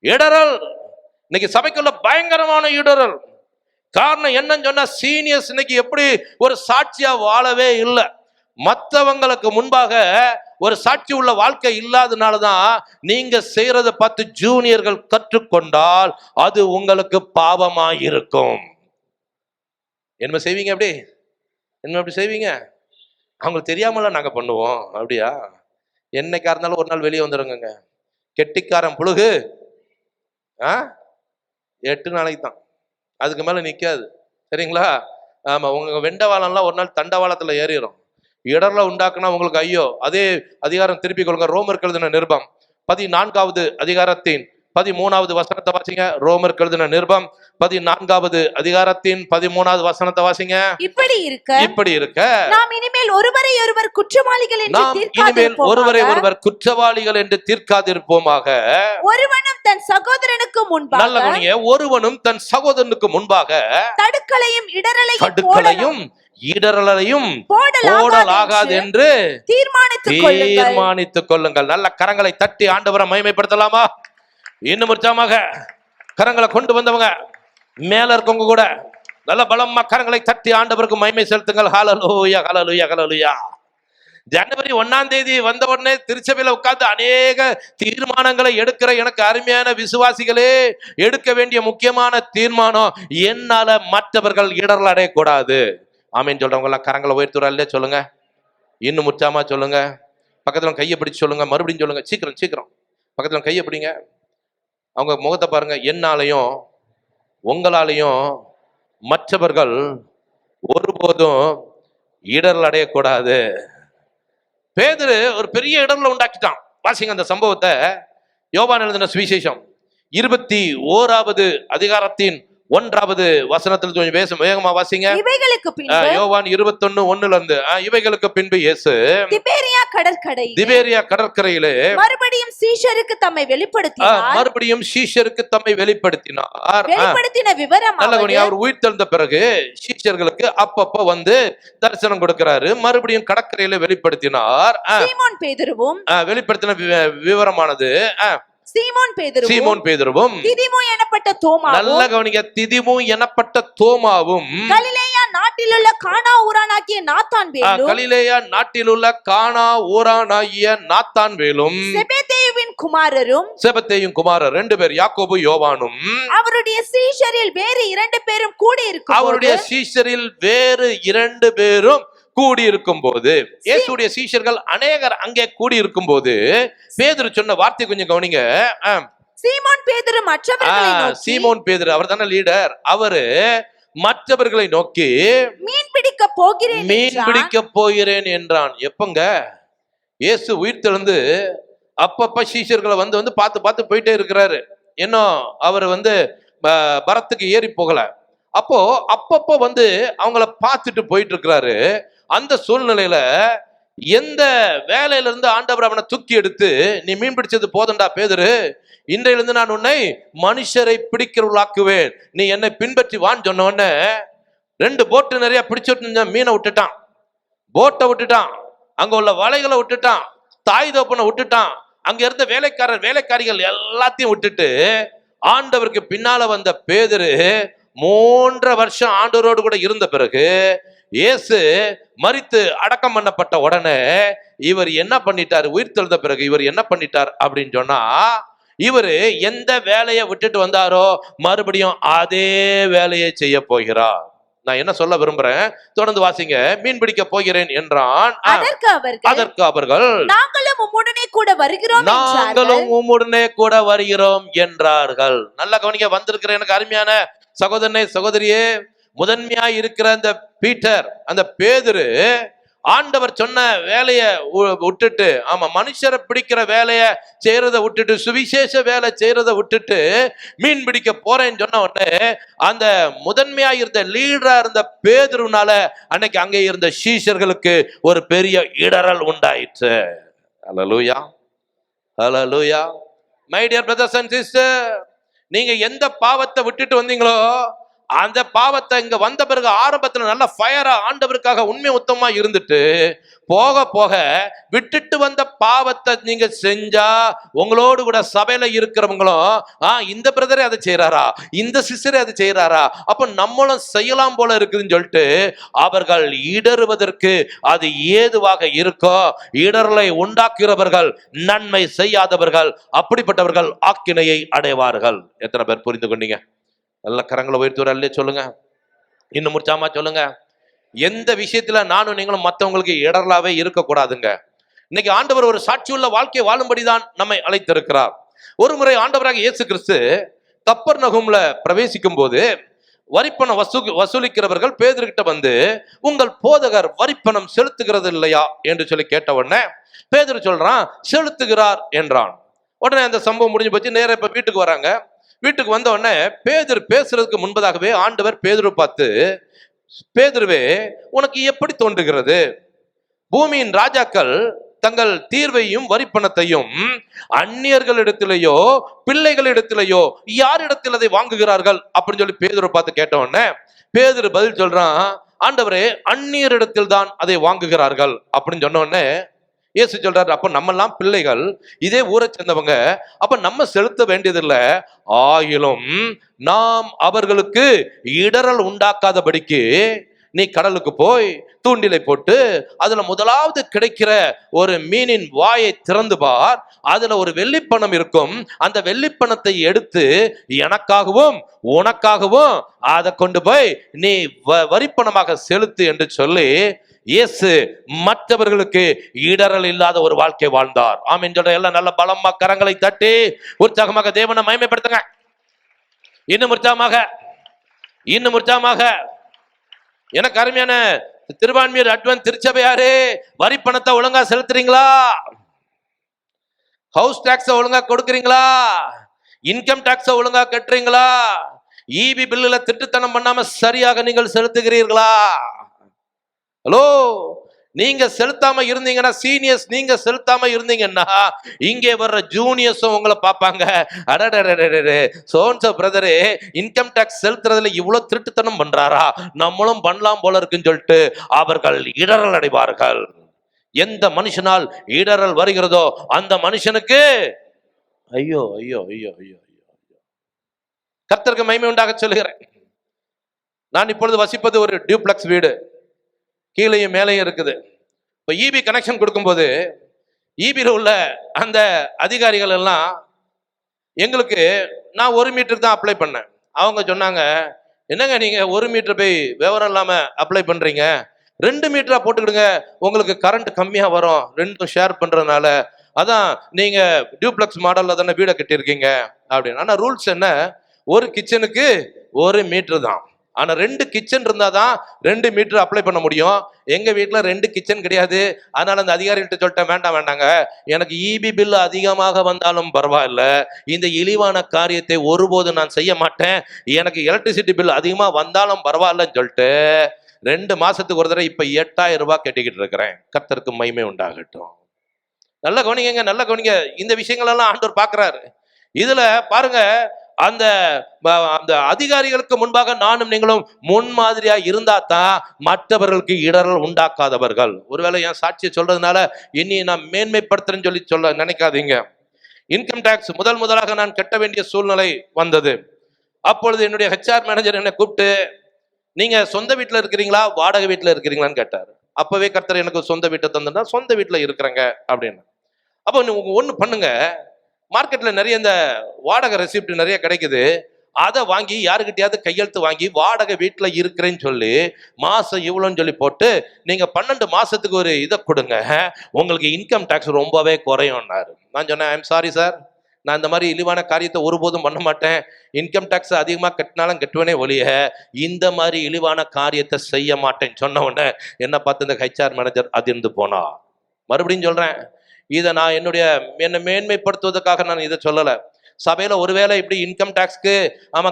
இடரல் இன்னைக்கு சபைக்குள்ள பயங்கரமான இடரல். காரணம் என்னன்னு சொன்னா, சீனியர்ஸ் இன்னைக்கு எப்படி ஒரு சாட்சியா வாழவே இல்லை. மற்றவங்களுக்கு முன்பாக ஒரு சாட்சி உள்ள வாழ்க்கை இல்லாதனாலதான் நீங்க செய்யறதை பார்த்து ஜூனியர்கள் கற்றுக்கொண்டால் அது உங்களுக்கு பாவமாயிருக்கும். என்ன செய்வீங்க? அப்படி செய்வீங்க? அவங்களுக்கு தெரியாமல நாங்க பண்ணுவோம். அப்படியா? என்னைக்கா இருந்தாலும் ஒரு நாள் வெளியே வந்துருங்க. கெட்டிக்காரன் புழுகு 8 நாளைக்கு தான், அதுக்கு மேல நிக்காது. சரிங்களா? ஆமா, உங்க வெண்டவாளம்லாம் ஒரு நாள் தண்டவாளத்துல ஏறிடும். இடர்ல உண்டாக்குனா உங்களுக்கு ஐயோ. அதே அதிகாரம் திருப்பி கொள்ளுங்க. ரோமருக்கு எழுதின நிருபம் 14வது அதிகாரத்தின் 13வது வசனத்தை வாசிங்க. ரோமருக்கு எழுதின நிருபம் 14வது அதிகாரத்தின் 13வது வசனத்தை வாசிங்க. இப்படி இருக்க நாம் இனிமேல் ஒருவரை ஒருவர் குற்றவாளிகள் என்று தீர்க்காதிருப்போமாக. ஒருவனும் தன் சகோதரனுக்கு முன்பாக தடுக்கலையும் இடரலையும் போடலாகாது என்று தீர்மானித்துக் கொள்ளுங்கள். நல்ல கரங்களை தட்டி ஆண்டவரை மகிமைப்படுத்தலாமா? இன்னும் உற்சாகமாக கரங்களை கொண்டு வந்தவங்க மேல இருக்கவங்க கூட நல்ல பலமா கரங்களை தட்டி ஆண்டவருக்கு மகிமை செலுத்துங்கள். ஹalleluya ஹalleluya ஹalleluya. ஜனவரி 1ஆம் தேதி வந்த உடனே திருச்சபையில உட்கார்ந்து அநேக தீர்மானங்களை எடுக்கிற எனக்கு அருமையான விசுவாசிகளே, எடுக்க வேண்டிய முக்கியமான தீர்மானம், என்னால மற்றவர்கள் இடரல் அடையக்கூடாது. ஆமீன் சொல்றவங்க எல்லாம் கரங்களை உயர்த்துறாலே சொல்லுங்க. இன்னும் முற்றாமா சொல்லுங்க. பக்கத்துல கையை பிடிச்சு சொல்லுங்க. மறுபடியும் சொல்லுங்க. சீக்கிரம் சீக்கிரம் பக்கத்துல கையை பிடிங்க. அவங்க முகத்தை பாருங்க. என்னாலையும் உங்களாலையும் மற்றவர்கள் ஒருபோதும் இடரல் அடையக்கூடாது. பேதுரு ஒரு பெரிய இடர்ல உண்டாக்கிட்டான். வாசிங்க அந்த சம்பவத்தை. யோவான் எழுதின சுவிசேஷம் 21வது அதிகாரத்தின் 1வது வசனத்தில் கொஞ்சம் வேகமா வாசிங்க. இவைகளுக்கு பின்பு யோவான் 21:1 இருந்து இவைகளுக்கு பின்பு இயேசு திபேரியா கடற்கரையிலே மறுபடியும் சீஷருக்கு தம்மை வெளிப்படுத்தினார். வெளிப்படுத்தின விவரம் அவர் உயிர்த்தெழுந்த பிறகு சீஷர்களுக்கு அப்பப்ப வந்து தரிசனம் கொடுக்கிறாரு. மறுபடியும் கடற்கரையில வெளிப்படுத்தினார். வெளிப்படுத்தின விவரமானது சீமோன் பேதுருவும் திதிமு எனப்பட்ட தோமாவும், நல்ல கவனிங்க, திதிமு எனப்பட்ட தோமாவும், கலிலேயா நாட்டிலுள்ள கானா ஊரானாகிய நாத்தான்வேலும், கலிலேயா நாட்டிலுள்ள கானா ஊரானாகிய நாத்தான்வேலும், செபெதேயுவின் குமாரரும், செபெதேயும் குமாரர் 2 பேர் யாக்கோபு யோவானும், அவருடைய சீஷரில் வேறு 2 பேரும் கூடி இருக்கும். அவருடைய சீஷரில் வேறு 2 பேரும் கூடி இருக்கும் போது, இயேசுடைய சீஷர்கள் அநேகர் அங்கே கூடி இருக்கும் போது பேதுரு சொன்ன வார்த்தை கொஞ்சம் கவனிங்க. சீமோன் பேதுரு மற்றவர்களை நோக்கி, சீமோன் பேதுரு அவர் தானே லீடர், அவரு மற்றவர்களை நோக்கி மீன் பிடிக்க போகிறேன் என்றான். எப்பங்க? இயேசு உயிர்த்தெழுந்து அப்பப்ப சீஷர்களை வந்து பார்த்து பார்த்து போயிட்டே இருக்கிறாரு. இன்னும் அவர் பரத்துக்கு ஏறி போகல. அப்பப்போ அவங்கள பார்த்துட்டு போயிட்டு இருக்கிறாரு. அந்த சூழ்நிலையில எந்த வேலையில இருந்து ஆண்டவர் அவனை தூக்கி எடுத்து, நீ மீன் பிடிச்சது போதண்டா பேதுரு, இன்றையிலிருந்து நான் உன்னை மனுஷரை பிடிக்கிறவளாக்குவேன், நீ என்னை பின்பற்றி வான்னு சொன்ன உடனே 2 போட்டு நிறைய பிடிச்சிட்டு மீனை விட்டுட்டான், போட்டை விட்டுட்டான், அங்க உள்ள வலைகளை விட்டுட்டான், தாய் தோப்பனை விட்டுட்டான், அங்க இருந்த வேலைக்காரிகள் எல்லாத்தையும் விட்டுட்டு ஆண்டவருக்கு பின்னால வந்த பேதுரு 3 வருஷம் ஆண்டவரோடு கூட இருந்த பிறகு இயேசு மரித்து அடக்கம் பண்ணப்பட்ட உடனே இவர் என்ன பண்ணிட்டார்? உயிர்த்தெழுந்த பிறகு இவர் என்ன பண்ணிட்டார் அப்படின்னு சொன்னா, இவரு எந்த வேலையை விட்டுட்டு வந்தாரோ மறுபடியும் அதே வேலையை செய்ய போகிறார். நான் என்ன சொல்ல விரும்புறேன், தொடர்ந்து வாசிங்க. மீன் பிடிக்க போகிறேன் என்றான். அதற்கு அவர்கள் நாங்களும் உம்முடனே கூட வருகிறோம் என்றார்கள். நல்ல கவனிக்க. வந்திருக்கிற எனக்கு அருமையான சகோதரனே சகோதரியே, முதன்மையா இருக்கிற அந்த பீட்டர், அந்த பேதுரு, ஆண்டவர் சொன்ன வேலையை விட்டுட்டு, ஆமா, மனுஷரை பிடிக்கிற வேலையை செய்யறத விட்டுட்டு, சுவிசேஷ வேலை செய்யறத விட்டுட்டு மீன் பிடிக்க போறேன்னு சொன்ன உடனே அந்த முதன்மையா இருந்த லீடரா இருந்த பேதுருனால அன்னைக்கு அங்கே இருந்த சீஷர்களுக்கு ஒரு பெரிய இடரல் உண்டாயிற்று. Hallelujah hallelujah. My dear brothers and sister, நீங்க எந்த பாவத்தை விட்டுட்டு வந்தீங்களோ அந்த பாவத்தை இங்க வந்த பிறகு ஆரம்பத்துல நல்ல ஃபயரா ஆண்டவருக்காக உண்மை உத்தமா இருந்துட்டு போக போக விட்டுட்டு வந்த பாவத்தை நீங்க செஞ்சா உங்களோடு கூட சபையில இருக்கிறவங்களும் இந்த பிரதரே அதை செய்யறாரா, இந்த சிஸ்டரே அதை செய்யறாரா, அப்ப நம்மளும் செய்யலாம் போல இருக்குதுன்னு சொல்லிட்டு அவர்கள் இடறுவதற்கு அது ஏதுவாக இருக்கோ. இடரலை உண்டாக்குகிறவர்கள் நன்மை செய்யாதவர்கள், அப்படிப்பட்டவர்கள் ஆக்கினையை அடைவார்கள். எத்தனை பேர் புரிந்து கொண்டீங்க? நல்ல கரங்களை உயர்த்துவரல்லே சொல்லுங்க. இன்னும் முடிச்சாமா சொல்லுங்க. எந்த விஷயத்துல நானும் நீங்களும் மற்றவங்களுக்கு இடரலாவே இருக்கக்கூடாதுங்க. இன்னைக்கு ஆண்டவர் ஒரு சாட்சியுள்ள வாழ்க்கையை வாழும்படிதான் நம்மை அழைத்திருக்கிறார். ஒரு முறை ஆண்டவராக இயேசு கிறிஸ்து கப்பர்நகூம்ல பிரவேசிக்கும் போது வரிப்பணம் வசூலிக்கிறவர்கள் பேதுருகிட்ட வந்து, உங்கள் போதகர் வரிப்பணம் செலுத்துகிறது இல்லையா என்று சொல்லி கேட்ட உடனே பேதுரு சொல்றான், செலுத்துகிறார் என்றான். உடனே அந்த சம்பவம் முடிஞ்சு போச்சு. நேரா இப்ப வீட்டுக்கு வராங்க. வீட்டுக்கு வந்த உடனே பேதுரு பேசுறதுக்கு முன்பதாகவே ஆண்டவர் பேதுரு பார்த்து, பேதுருவே, உனக்கு எப்படி தோன்றுகிறது? பூமியின் ராஜாக்கள் தங்கள் தீர்வையும் வரிப்பணத்தையும் அந்நியர்களிடத்திலேயோ பிள்ளைகளிடத்திலேயோ யாரிடத்தில் அதை வாங்குகிறார்கள் அப்படின்னு சொல்லி பேதுரு பார்த்து கேட்ட உடனே பேதுரு பதில் சொல்றான், ஆண்டவரே, அந்நியரிடத்தில் தான் அதை வாங்குகிறார்கள் அப்படின்னு சொன்ன உடனே இயேசு சொல்றாரு, அப்ப நம்ம எல்லாம் பிள்ளைகள், இதே ஊரை சேர்ந்தவங்க, அப்ப நம்ம செலுத்த வேண்டியதில்லை. ஆயிலும் நாம் அவர்களுக்கு இடறல் உண்டாக்காதபடிக்கு நீ கடலுக்கு போய் தூண்டிலை போட்டு அதுல முதலாவது கிடைக்கிற ஒரு மீனின் வாயை திறந்து பார், அதுல ஒரு வெள்ளிப்பணம் இருக்கும். அந்த வெள்ளிப்பணத்தை எடுத்து எனக்காகவும் உனக்காகவும் அதை கொண்டு போய் நீ வரிப்பணமாக செலுத்து என்று சொல்லி இயேசு மற்றவர்களுக்கு இடறல் இல்லாத ஒரு வாழ்க்கை வாழ்ந்தார். ஆமென் சொல்ற எல்லாம் நல்ல பலமா கரங்களை தட்டி உற்சாகமாக தேவனை மகிமைப்படுத்துங்க. இன்னும் உற்சாகமாக எனக்கு அருமையான திருவான்மியூர் அட்வென்ட் திருச்சபையாரே, வரி பணத்தை ஒழுங்கா செலுத்துறீங்களா? ஹவுஸ் டாக்ஸ் ஒழுங்கா கொடுக்குறீங்களா? இன்கம் டாக்ஸ் ஒழுங்கா கட்டுறீங்களா? ஈபி பில்லுல திட்டுத்தனம் பண்ணாம சரியாக நீங்கள் செலுத்துகிறீர்களா? ஹலோ, நீங்க செலுத்தாம இருந்தீங்கன்னா, சீனியர்ஸ் நீங்க செலுத்தாம இருந்தீங்கன்னா, இங்கே வர்ற ஜூனியர்ஸும் உங்களை பார்ப்பாங்க. அடடே, சோன்சோ பிரதரே இன்கம் டாக்ஸ் செலுத்துறதுல இவ்வளவு திருட்டுத்தனம் பண்றாரா, நம்மளும் பண்ணலாம் போல இருக்குன்னு சொல்லிட்டு அவர்கள் இடறல் அடைவார்கள். எந்த மனுஷனால் இடறல் வருகிறதோ அந்த மனுஷனுக்கு ஐயோ ஐயோ ஐயோ ஐயோ ஐயோ. கர்த்தருக்கு மகிமை உண்டாக சொல்லுகிறேன். நான் இப்பொழுது வசிப்பது ஒரு டியூப்ளெக்ஸ் வீடு, கீழையும் மேலையும் இருக்குது. இப்போ இபி கனெக்ஷன் கொடுக்கும்போது இபியில் உள்ள அந்த அதிகாரிகள் எல்லாம் எங்களுக்கு, நான் 1 மீட்டருக்கு தான் அப்ளை பண்ணேன். அவங்க சொன்னாங்க, என்னங்க நீங்க 1 மீட்டர் போய் விவரம் இல்லாம அப்ளை பண்றீங்க, 2 மீட்டரா போட்டுக்கிடுங்க, உங்களுக்கு கரண்ட் கம்மியா வரும், 2 ஷேர் பண்றதுனால, அதான் நீங்க டியூப்ளெக்ஸ் மாடல்ல தானே வீடை கட்டியிருக்கீங்க அப்படின்னு. ஆனா ரூல்ஸ் என்ன, ஒரு கிச்சனுக்கு 1 மீட்டர் தான். ஆனா 2 கிச்சன் இருந்தாதான் 2 மீட்டர் அப்ளை பண்ண முடியும். எங்க வீட்டுல 2 கிச்சன் கிடையாது. அதனால அந்த அதிகாரிகிட்ட சொல்லிட்டேன், வேண்டாங்க, எனக்கு இபி பில் அதிகமாக வந்தாலும் பரவாயில்ல, இந்த இழிவான காரியத்தை ஒருபோது நான் செய்ய மாட்டேன், எனக்கு எலக்ட்ரிசிட்டி பில் அதிகமா வந்தாலும் பரவாயில்லன்னு சொல்லிட்டு 2 மாசத்துக்கு ஒரு தடவை இப்ப 8000 ரூபாய் கட்டிக்கிட்டு இருக்கிறேன். கர்த்தருக்கு மகிமை உண்டாகட்டும். நல்ல கவனிங்க. இந்த விஷயங்கள் எல்லாம் ஆண்டவர் பார்க்கிறாரு. இதுல பாருங்க, அந்த அதிகாரிகளுக்கு முன்பாக நானும் நீங்களும் முன்மாதிரியா இருந்தா தான் மற்றவர்களுக்கு இடரல் உண்டாக்காதவர்கள். ஒருவேளை என் சாட்சியை சொல்றதுனால இனி நான் மேன்மைப்படுத்துறேன்னு சொல்ல நினைக்காதீங்க. இன்கம் டாக்ஸ் முதலாக நான் கட்ட வேண்டிய சூழ்நிலை வந்தது. அப்பொழுது என்னுடைய HR மேனேஜர் என்னை கூப்பிட்டு, நீங்க சொந்த வீட்டுல இருக்கிறீங்களா வாடகை வீட்டுல இருக்கிறீங்களான்னு கேட்டாரு. அப்பவே கர்த்தர் எனக்கு சொந்த வீட்டை தந்துட்டா, சொந்த வீட்டுல இருக்கிறேங்க அப்படின்னு. அப்போ ஒண்ணு பண்ணுங்க, மார்க்கெட்ல நிறைய இந்த வாடகை ரெசிப்ட் நிறைய கிடைக்குது, அதை வாங்கி யாருக்கிட்டையாவது கையெழுத்து வாங்கி வாடகை வீட்டுல இருக்கிறேன்னு சொல்லி மாசம் இவ்வளோன்னு சொல்லி போட்டு நீங்க 12 மாசத்துக்கு ஒரு இதை கொடுங்க, உங்களுக்கு இன்கம் டாக்ஸ் ரொம்பவே குறையும்னாரு. நான் சொன்னேன், ஐம் சாரி சார், நான் இந்த மாதிரி இழிவான காரியத்தை ஒருபோதும் பண்ண மாட்டேன், இன்கம் டாக்ஸ் அதிகமாக கட்டினாலும் கட்டுவனே ஒழிய இந்த மாதிரி இழிவான காரியத்தை செய்ய மாட்டேன்னு சொன்ன உடனே என்ன பார்த்து இந்த HR மேனேஜர் அதிர்ந்து போனா. மறுபடியும் சொல்றேன், இதை நான் என்னை மேன்மைப்படுத்துவதற்காக நான் இதை சொல்லலை. சபையில ஒருவேளை இப்படி இன்கம் டாக்ஸ்க்கு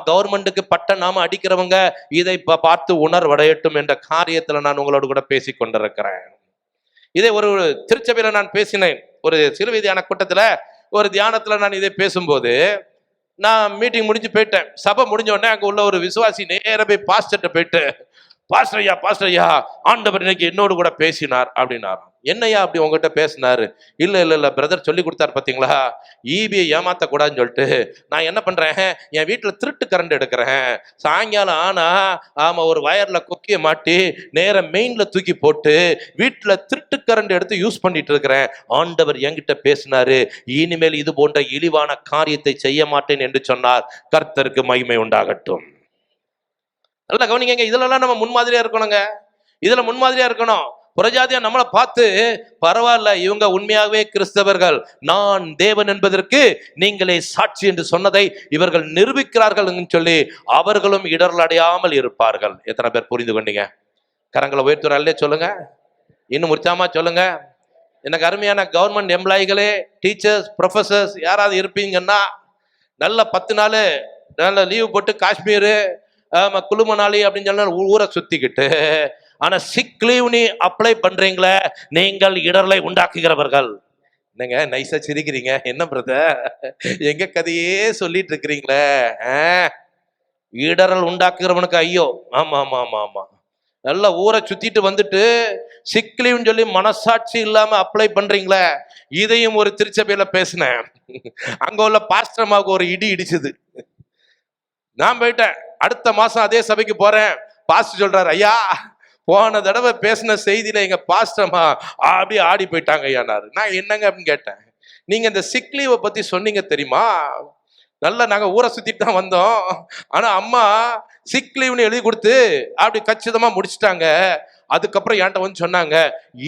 கவர்மெண்ட்டுக்கு பட்ட நாம அடிக்கிறவங்க இதை பார்த்து உணர்வடையட்டும் என்ற காரியத்துல நான் உங்களோடு கூட பேசி கொண்டிருக்கிறேன். இதை ஒரு திருச்சபையில நான் பேசினேன். ஒரு சிறுவீதியான கூட்டத்துல ஒரு தியானத்துல நான் இதை பேசும்போது, நான் மீட்டிங் முடிஞ்சு போயிட்டேன். சபை முடிஞ்ச உடனே அங்க உள்ள ஒரு விசுவாசி நேர போய் பாஸ்டர்ட்ட போயிட்டு, பாஸ்டர் ஐயா ஆண்டவர் இன்னைக்கு என்னோடு கூட பேசினார் அப்படின்னாரு. என்னையா அப்படி உங்ககிட்ட பேசினாரு? இல்ல பிரதர் சொல்லி கொடுத்தாரு பாத்தீங்களா, இபியை ஏமாத்தக்கூடாதுன்னு சொல்லிட்டு நான் என்ன பண்றேன், என் வீட்டுல திருட்டு கரண்ட் எடுக்கிறேன், சாயங்காலம் ஆனா ஒரு வயர்ல கொக்கிய மாட்டி நேர மெயின்ல தூக்கி போட்டு வீட்டுல திருட்டு கரண்ட் எடுத்து யூஸ் பண்ணிட்டு இருக்கிறேன், ஆண்டவர் என்கிட்ட பேசினாரு, இனிமேல் இது போன்ற இழிவான காரியத்தை செய்ய மாட்டேன் என்று சொன்னார். கர்த்தருக்கு மகிமை உண்டாகட்டும். நல்லா கவனிங்க, இதுலலாம் நம்ம முன்மாதிரியா இருக்கணும். புறஜாதியா நம்மளை பார்த்து பரவாயில்ல, இவங்க உண்மையாகவே கிறிஸ்தவர்கள், நான் தேவன் என்பதற்கு நீங்களே சாட்சி என்று சொன்னதை இவர்கள் நிரூபிக்கிறார்கள் சொல்லி அவர்களும் இடர்ல அடையாமல் இருப்பார்கள். எத்தனை பேர் புரிந்து கொண்டீங்க? கரங்களை உயர்த்துறாலே சொல்லுங்க, இன்னும் உற்சாகமா சொல்லுங்க. எனக்கு அருமையான கவர்மெண்ட் எம்ப்ளாயிகளே, டீச்சர்ஸ், ப்ரொஃபசர்ஸ் யாராவது இருப்பீங்கன்னா, நல்ல 10 நாள் நல்ல லீவு போட்டு காஷ்மீர் குழுமனாலி அப்படின்னு சொன்னா ஊரை சுத்திக்கிட்டு, ஆனா சிக் லீவ் நீ அப்ளை பண்றீங்களே, நீங்கள் இடர்லை உண்டாக்குகிறவர்கள். என்னங்க நைஸா சிரிக்கிறீங்க? என்ன பிரதர், எங்க கதையே சொல்லிட்டு இருக்கிறீங்களே? இடரல் உண்டாக்குகிறவனுக்கு ஐயோ. ஆமா, நல்ல ஊரை சுத்திட்டு வந்துட்டு சிக் லீவ்னு சொல்லி மனசாட்சி இல்லாம அப்ளை பண்றீங்களே, இதையும் ஒரு திருச்சபையில பேசினேன். அங்க உள்ள பாஸ்டர்மாவுக்கு ஒரு இடி இடிச்சது. நான் போயிட்டேன். அடுத்த மாசம் அதே சபைக்கு போறேன். பாஸ்டர் சொல்றாரு, ஐயா போன தடவை பேசின செய்தியில எங்க பாஸ்டர்மா அப்படியே ஆடி போயிட்டாங்க ஐயானாரு. நான் என்னங்க அப்படின்னு கேட்டேன். நீங்க இந்த சிக் லீவை பத்தி சொன்னீங்க தெரியுமா? நல்லா நாங்க ஊரை சுத்திட்டு தான் வந்தோம். ஆனா அம்மா சிக் லீவ்னு எழுதி கொடுத்து அப்படி கச்சிதமா முடிச்சுட்டாங்க. அதுக்கப்புறம் என்கிட்ட வந்து சொன்னாங்க,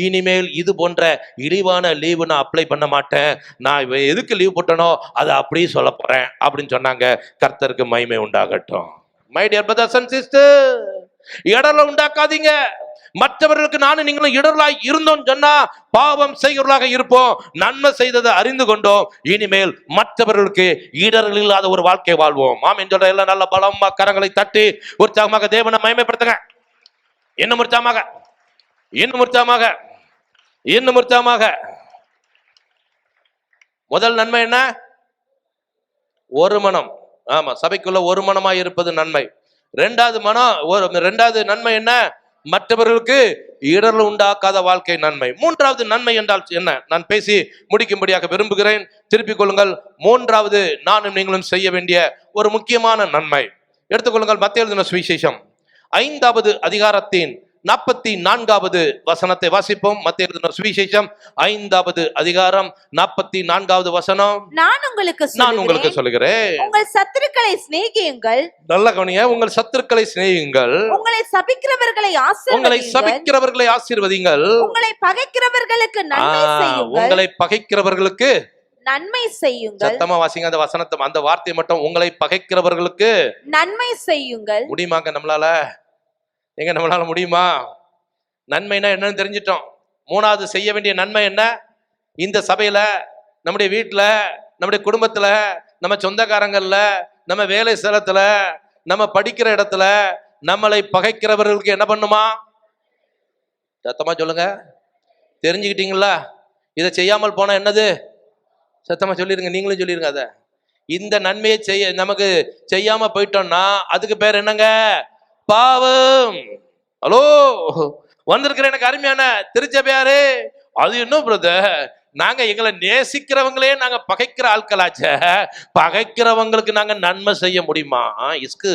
இனிமேல் இது போன்ற இழிவான லீவு நான் அப்ளை பண்ண மாட்டேன், நான் எதுக்கு லீவ் போட்டனோ அதை அப்படியே சொல்ல போறேன் அப்படின்னு சொன்னாங்க. கர்த்தருக்கு மகிமை உண்டாகட்டும். My dear brothers and sister, இடர்ல உண்டாக்காதீங்க. மற்றவர்களுக்கு நானும் நீங்களும் இடர்களாய் இருந்தோம் சொன்னா பாவம் செய்கிறவர்களாக இருப்போம். நன்மை செய்ததை அறிந்து கொண்டோம், இனிமேல் மற்றவர்களுக்கு இடர்கள் இல்லாத ஒரு வாழ்க்கை வாழ்வோம். ஆமென் சொல்ற எல்லாம் நல்ல பலமா கரங்களை தட்டி உற்சாகமாக தேவனை மகிமைப்படுத்துங்க. இன்னும் உற்சாகமாக, இன்னும் உற்சாகமாக, இன்னும் உற்சாகமாக. முதல் நன்மை என்ன? ஒரு மனம். ஆமா, சபைக்குள்ள ஒரு மனமாய் இருப்பது நன்மை. ரெண்டாவது நன்மை என்ன? மற்றவர்களுக்கு இடர்கள் உண்டாக்காத வாழ்க்கை நன்மை. மூன்றாவது நன்மை என்றால் என்ன? நான் பேசி முடிக்கும்படியாக விரும்புகிறேன், திருப்பிக் கொள்ளுங்கள். மூன்றாவது நானும் நீங்களும் செய்ய வேண்டிய ஒரு முக்கியமான நன்மை எடுத்துக்கொள்ளுங்கள். மத்தேயு எழுதின சுவிசேஷம் 5வது அதிகாரத்தின் 44வது வசனத்தை வாசிப்போம். மத்தேயு எழுதின சுவிசேஷம் 5வது அதிகாரம் 44வது வசனம். நான் உங்களுக்கு சொல்லுகிறேன், உங்கள் சத்துருக்களை சிநேகியுங்கள். நல்ல கவனிங்க, உங்கள் சத்துருக்களை சிநேகியுங்கள், உங்களை சபிக்கிறவர்களை ஆசீர்வதியுங்கள், உங்களை பகைக்கிறவர்களுக்கு நன்மை செய்யுங்கள். உங்களை பகைக்கிறவர்களுக்கு நன்மை செய்யுங்கள். சத்தமா வாசிங்க அந்த வசனத்தை, அந்த வார்த்தை மட்டும். உங்களை பகைக்கிறவர்களுக்கு நன்மை செய்யுங்கள். முடியுமாங்க நம்மளால? எங்க நம்மளால முடியுமா? நன்மைனா என்னன்னு தெரிஞ்சிட்டோம். மூணாவது செய்ய வேண்டிய நன்மை என்ன? இந்த சபையில, நம்முடைய வீட்டுல, நம்முடைய குடும்பத்துல, நம்ம சொந்தக்காரங்கள்ல, நம்ம வேலை ஸ்தலத்துல, நம்ம படிக்கிற இடத்துல நம்மளை பகைக்கிறவர்களுக்கு என்ன பண்ணுமா? சத்தமா சொல்லுங்க. தெரிஞ்சுக்கிட்டீங்களா? இதை செய்யாமல் போனா என்னது? சத்தமா சொல்லிருங்க, நீங்களும் சொல்லிருங்க. அத இந்த நன்மையை நமக்கு செய்யாம போயிட்டோம்னா அதுக்கு பேர் என்னங்க? பாவம். ஹலோ, வந்திருக்கிற எனக்கு அருமையான திருச்சபையாரே, அது இன்னும் பிரதர், நாங்க எங்களை நேசிக்கிறவங்களே நாங்க பகைக்கிற ஆட்களாச்ச, பகைக்கிறவங்களுக்கு நாங்க நன்மை செய்ய முடியுமா? இஸ்கு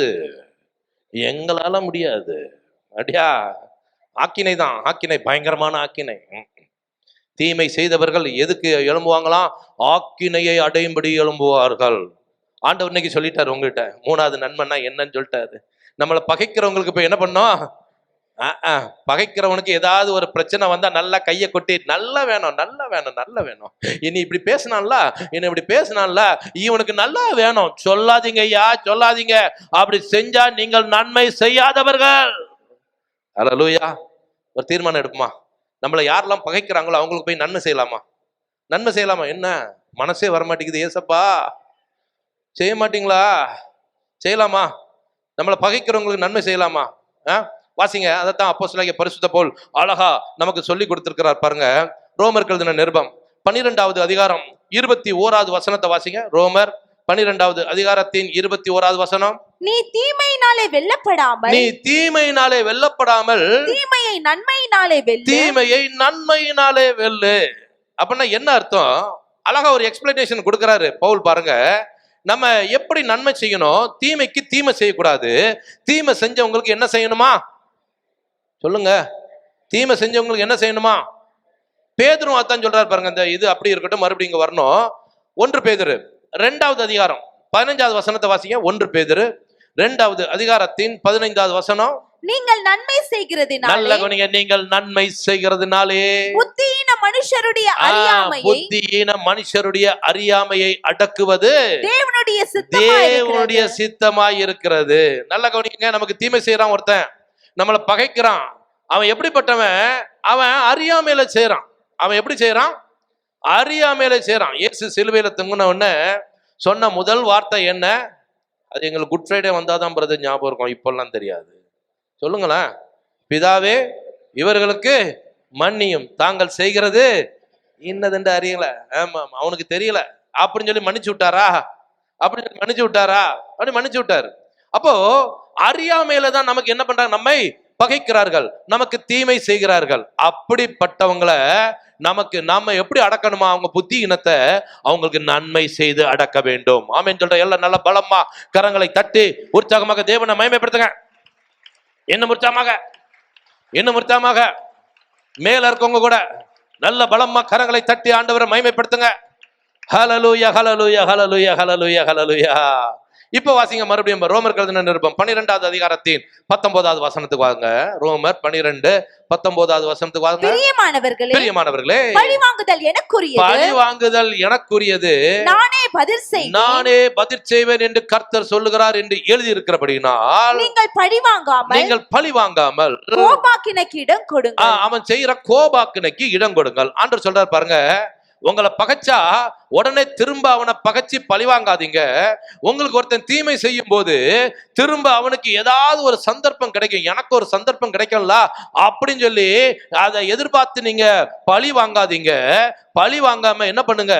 எங்களால முடியாது. அப்படியா? ஆக்கினை தான், ஆக்கினை, பயங்கரமான ஆக்கினை. தீமை செய்தவர்கள் எதுக்கு எழும்புவாங்களாம்? ஆக்கினையை அடையும்படி எழும்புவார்கள். ஆண்டவர் இன்னைக்கு சொல்லிட்டாரு உங்ககிட்ட. மூணாவது நன்மைன்னா என்னன்னு சொல்லிட்டாரு. நம்மளை பகைக்கிறவங்களுக்கு போய் என்ன பண்ணோம்? பகைக்கிறவனுக்கு ஏதாவது ஒரு பிரச்சனை வந்தா நல்லா கையை கொட்டி, நல்லா வேணும், நல்லா வேணும், நல்லா வேணும், இனி இப்படி பேசினான்ல, இனி இப்படி பேசினான்ல, இவனுக்கு நல்லா வேணும், சொல்லாதீங்க ஐயா, சொல்லாதீங்க. அப்படி செஞ்சா நீங்கள் நன்மை செய்யாதவர்கள். அல்லேலூயா. ஒரு தீர்மானம் எடுக்குமா? நம்மளை யாரெல்லாம் பகைக்கிறாங்களோ அவங்களுக்கு போய் நன்மை செய்யலாமா? நன்மை செய்யலாமா? என்ன மனசே வரமாட்டேங்குது. ஏசப்பா, செய்ய மாட்டீங்களா? செய்யலாமா? நம்மளை பகைக்கிறவங்களுக்கு நன்மை செய்யலாமா? வாசிங்க. அதைத்தான் அப்போஸ்தலனாகிய பரிசுத்த பவுல் அழகா நமக்கு சொல்லி கொடுத்திருக்கிறார் பாருங்க. ரோமருக்கு எழுதின நிருபம் 12வது அதிகாரம் 21வது வசனத்தை வாசிங்க. ரோமர் 12வது அதிகாரத்தின் 21வது வசனம். நீ தீமையினாலே வெல்லப்படாமல் தீமையை நன்மையினாலே வெல்லு. அப்படின்னா என்ன அர்த்தம்? அழகா ஒரு எக்ஸ்பிளனேஷன் கொடுக்கிறாரு பவுல் பாருங்க. நம்ம எப்படி நன்மை செய்யணும்? தீமைக்கு தீமை செய்யக்கூடாது. தீமை செஞ்சவங்களுக்கு என்ன செய்யணுமா? சொல்லுங்க. தீமை செஞ்சவங்களுக்கு என்ன செய்யணுமா? பேதுரும் அதான் சொல்றாரு பாருங்க. இந்த இது அப்படி இருக்கட்டும், மறுபடியும் இங்க வரணும். 1 பேதுரு 2வது அதிகாரம் 15வது வசனத்தை வாசிங்க. 1 பேதுரு 2வது அதிகாரத்தின் 15வது வசனம். நீங்கள் நன்மை செய்கிறதினாலே, நல்ல கவனிங்க, நீங்கள் நன்மை செய்கிறதினாலே புத்தியீன மனுஷருடைய அறியாமையை அடக்குவது தேவனுடைய சித்தமாய் இருக்கிறது. நல்ல கவனிங்க. நமக்கு தீமை செய்யறான் ஒருத்தன், நம்மளை பகைக்கிறான். அவன் எப்படிப்பட்டவன்? அவன் அறியாமையில செய்யறான். அவன் எப்படி செய்யறான்? அறியாமையில செய்யறான். இயேசு சிலுவையில தொங்குன உடனே சொன்ன முதல் வார்த்தை என்ன? அது எங்களுக்கு குட் ஃப்ரைடே வந்தாதான் பிரதர் ஞாபகம் இருக்கும், இப்பெல்லாம் தெரியாது. சொல்லுங்களேன். பிதாவே, இவர்களுக்கு மன்னியும், தாங்கள் செய்கிறது இன்னதென்று அறியல. ஆமா, அவனுக்கு தெரியல அப்படின்னு சொல்லி மன்னிச்சு விட்டாரா? அப்படி மன்னிச்சு விட்டாரு. அப்போ அறியாமையில தான் நமக்கு என்ன பண்றாங்க? நம்மை பகைக்கிறார்கள், நமக்கு தீமை செய்கிறார்கள். அப்படிப்பட்டவங்களை நாம எப்படி அடக்கணுமா? அவங்க புத்தியினத்தை அவங்களுக்கு நன்மை செய்து அடக்க வேண்டும். ஆமென் சொல்ற எல்லாம் நல்ல பலமா கரங்களை தட்டி உற்சாகமாக தேவனை மகிமைப்படுத்துங்க. இன்னும் உற்சாகமாக மேல இருக்கவங்க கூட நல்ல பலமா கரங்களை தட்டி ஆண்டவரை மகிமைப்படுத்துங்க. ஹல்லேலூயா, ஹல்லேலூயா, ஹல்லேலூயா, ஹல்லேலூயா, ஹல்லேலூயா. இப்ப வாசிங்க மறுபடியும் ரோமர் எழுதின நிருபம் 12வது அதிகாரத்தின் 19வது வசனத்துக்கு வாங்க. ரோமர் 12:19வது வசனத்துக்கு வாங்க. பிரியமானவர்களே, பழிவாங்குதல் எனக்குரியது, நானே பதில் செய்வேன் என்று கர்த்தர் சொல்லுகிறார் என்று எழுதி இருக்கிறபடியினால் நீங்கள் பழிவாங்காமல் கோபாக்கினைக்கு இடம் கொடுங்கள். அவன் செய்யற கோபாக்கினைக்கு இடம் கொடுங்கள். ஆண்டவர் சொல்றார் பாருங்க, உங்களை பகைச்சா உடனே திரும்ப அவனை பகைச்சு பழிவாங்காதீங்க. உங்களுக்கு ஒருத்தன் தீமை செய்யும் போது திரும்ப அவனுக்கு ஏதாவது ஒரு சந்தர்ப்பம் கிடைக்கும், எனக்கு ஒரு சந்தர்ப்பம் கிடைக்கல அப்படின்னு சொல்லி அதை எதிர்பார்த்து நீங்க பழி வாங்காதீங்க. பழி வாங்காம என்ன பண்ணுங்க,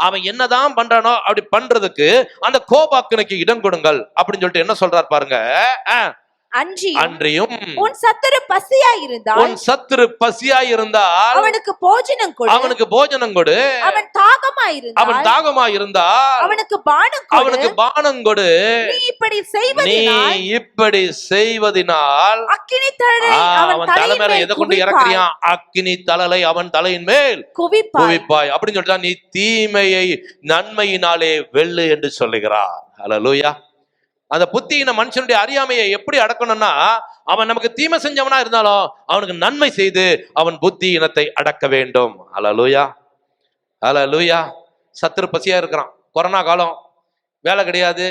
அவன் என்னதான் பண்றானோ அப்படி பண்றதுக்கு அந்த கோபாக்கினைக்கு இடம் கொடுங்கள் அப்படின்னு சொல்லிட்டு என்ன சொல்றார் பாருங்க. அன்றியும் உன் சத்துரு பசியாயிருந்தால் அவனுக்கு போஜனம் கொடு. அவன் தாகமாயிருந்தால் அவனுக்கு பானம் கொடு. நீ இப்படி செய்வதினால் அவன் தலை மேல எதை கொண்டு இறக்குறியான்? அக்கினி தழலை அவன் தலையின் மேல் குவிப்பாய் அப்படின்னு சொல்லிட்டு நீ தீமையை நன்மையினாலே வெல்லு என்று சொல்லுகிறார். ஹல்லேலூயா. அந்த புத்தியின மனுஷனுடைய அறியாமையை எப்படி அடக்கணும்னா, அவன் நமக்கு தீமை செஞ்சவனா இருந்தாலும் அவனுக்கு நன்மை செய்து அவன் புத்தி இனத்தை அடக்க வேண்டும். ஹல்லேலூயா, ஹல்லேலூயா. சத்துரு பசியா இருக்கிறான், கொரோனா காலம், வேலை கிடையாது,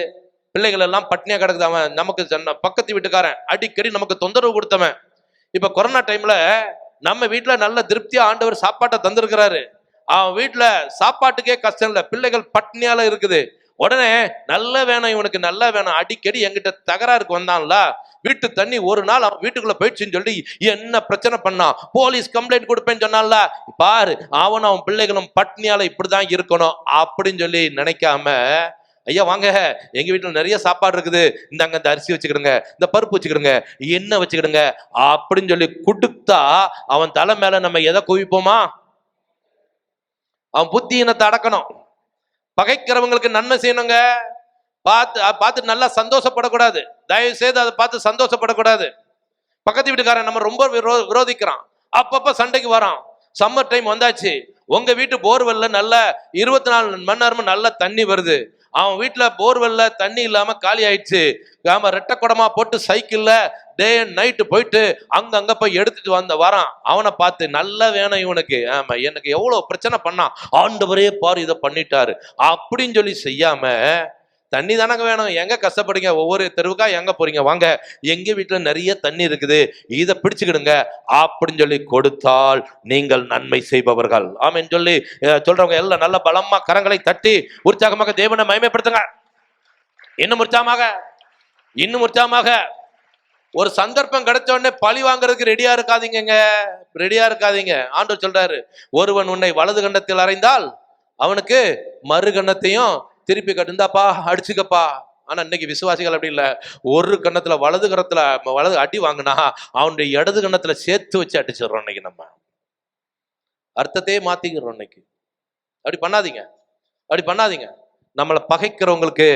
பிள்ளைகள் எல்லாம் பட்னியா கிடக்குது. அவன் நமக்கு பக்கத்து வீட்டுக்காரன் அடிக்கடி நமக்கு தொந்தரவு கொடுத்தவன். இப்ப கொரோனா டைம்ல நம்ம வீட்டுல நல்ல திருப்தியா ஆண்டவர் சாப்பாட்டை தந்திருக்கிறாரு. அவன் வீட்டுல சாப்பாட்டுக்கே கஷ்டம் இல்லை, பிள்ளைகள் பட்னியால இருக்குது. உடனே நல்ல வேணும், இவனுக்கு நல்ல வேணும், அடிக்கடி என்கிட்ட தகராறுக்கு வந்தான்ல, வீட்டு தண்ணி ஒரு நாள் அவன் வீட்டுக்குள்ள போயிடுச்சுன்னு சொல்லி என்ன பிரச்சனை பண்ணான், போலீஸ் கம்ப்ளைண்ட் கொடுப்பேன்னு சொன்னான்ல. பாரு, அவன் பிள்ளைகளும் பட்னியால இப்படிதான் இருக்கணும் அப்படின்னு சொல்லி நினைக்காம, ஐயா வாங்க எங்க வீட்டுல நிறைய சாப்பாடு இருக்குது, இந்தாங்க இந்த அரிசி வச்சுக்கிடுங்க, இந்த பருப்பு வச்சுக்கிடுங்க, எண்ணெய் வச்சுக்கிடுங்க அப்படின்னு சொல்லி கொடுத்தா அவன் தலை மேல நம்ம எதை குவிப்போமா? அவன் புத்தியினத்தை அடக்கணும். பகைக்கிறவங்களுக்கு நன்மை செய்யணுங்க. பார்த்து நல்லா சந்தோஷப்படக்கூடாது. தயவு செய்து அதை பார்த்து சந்தோஷப்படக்கூடாது. பக்கத்து வீட்டுக்காரன் நம்ம ரொம்ப விரோதிக்கிறான், அப்பப்ப சண்டைக்கு வரான். சம்மர் டைம் வந்தாச்சு, உங்க வீட்டு போர்வெல்ல நல்ல 24 மணி நேரமும் நல்ல தண்ணி வருது. அவன் வீட்டுல போர்வெல்ல தண்ணி இல்லாம காலி ஆயிடுச்சு. நாம ரெட்டை குடமா போட்டு சைக்கிள்ல டே அண்ட் நைட்டு போயிட்டு அங்க போய் எடுத்துட்டு வரான். அவனை பார்த்து நல்ல வேணும் இவனுக்கு, ஆமா எனக்கு எவ்வளவு பிரச்சனை பண்ணான், ஆண்டவரே பாரு இதை பண்ணிட்டாரு அப்படின்னு சொல்லி செய்யாம, தண்ணி தானங்க வேணும், எங்க கஷ்டப்படுங்க, ஒவ்வொரு தெருவுக்கா எங்க போறீங்க, வாங்க எங்க வீட்டுல நிறைய தண்ணி இருக்குது, இதை பிடிச்சுக்கிடுங்க அப்படின்னு சொல்லி கொடுத்தால் நீங்கள் நன்மை செய்பவர்கள். ஆமென் சொல்லி சொல்றவங்க எல்லாம் நல்ல பலமா கரங்களை தட்டி உற்சாகமாக தேவனை மகிமைப்படுத்துங்க. இன்னும் உற்சாகமாக ஒரு சந்தர்ப்பம் கிடைச்ச உடனே பழி வாங்குறதுக்கு ரெடியா இருக்காதீங்க. ஆண்டவர் சொல்றாரு, ஒருவன் உன்னை வலது கண்டத்தில் அறைந்தால் அவனுக்கு மறு கண்ணத்தையும் திருப்பி கட்டுந்தாப்பா அடிச்சுக்கப்பா. ஆனா இன்னைக்கு விசுவாசிகள் அப்படி இல்லை, ஒரு கண்ணத்துல வலது அடி வாங்கினா அவனுடைய இடது கண்ணத்துல சேர்த்து வச்சு அடிச்சிடறோம். இன்னைக்கு நம்ம அர்த்தத்தையே மாத்திக்கிறோம். இன்னைக்கு அப்படி பண்ணாதீங்க. நம்மளை பகைக்கிறவங்களுக்கு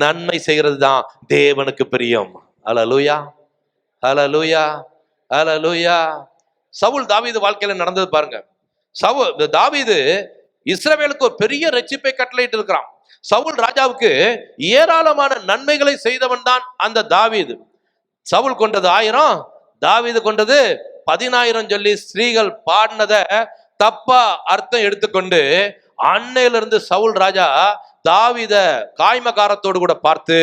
நன்மை செய்யறது தான் தேவனுக்கு பிரியம். ஹல்லேலூயா, ஹல்லேலூயா, ஹல்லேலூயா. சவுல் தாவீது வாழ்க்கையில நடந்தது பாருங்க. தாவீது இஸ்ரவேலுக்கு ஒரு பெரிய ரட்சிப்பை கட்டளையிட்டு இருக்கிறான். சவுல் ராஜாவுக்கு ஏராளமான நன்மைகளை செய்தவன் தான் அந்த தாவீது. சவுல் கொண்டது 1000, தாவீது கொண்டது 10000 சொல்லி ஸ்திரீகள் பாடினத தப்பா அர்த்தம் எடுத்துக்கொண்டு அன்னையிலிருந்து சவுல் ராஜா தாவீத காய்மகாரத்தோடு கூட பார்த்து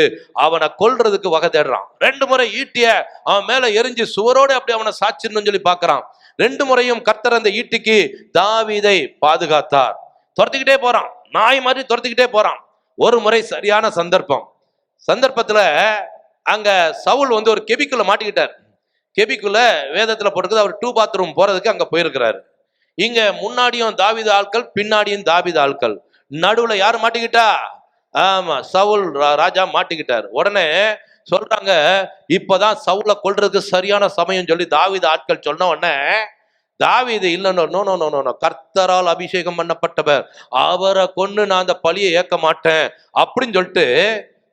அவனை கொல்றதுக்கு வகை தேடுறான். 2 முறை ஈட்டிய அவன் மேல எரிஞ்சு சுவரோடு அப்படி அவனை சாச்சிடணும்னு சொல்லி பார்க்கறான். 2 முறையும் கர்த்தர் அந்த ஈட்டிக்கு தாவீதை பாதுகாத்தார். துரத்திக்கிட்டே போறான், நாய் மாதிரி துரத்திக்கிட்டே போறான். ஒரு முறை சரியான சந்தர்ப்பத்துல அங்க சவுல் ஒரு கெபிக்குள்ள மாட்டிக்கிட்டார். கெபிக்குள்ள வேதத்துல போட்டுக்குது, அவர் 2 பாத்ரூம் போறதுக்கு அங்க போயிருக்கிறாரு. இங்க முன்னாடியும் தாவீது ஆட்கள், பின்னாடியும் தாவீது ஆட்கள், நடுவுல யாரு மாட்டிக்கிட்டா? ஆமா, சவுல் ராஜா மாட்டிக்கிட்டார். உடனே சொல்றாங்க, இப்பதான் சவுல கொல்றதுக்கு சரியான சமயம் சொல்லி தாவீது ஆட்கள் சொன்ன உடனே தாவீது இல்ல, கர்த்தரால் அபிஷேகம் பண்ணப்பட்டவர், அவரை கொன்னு நான் அந்த பழியை ஏற்க மாட்டேன் அப்படின்னு சொல்லிட்டு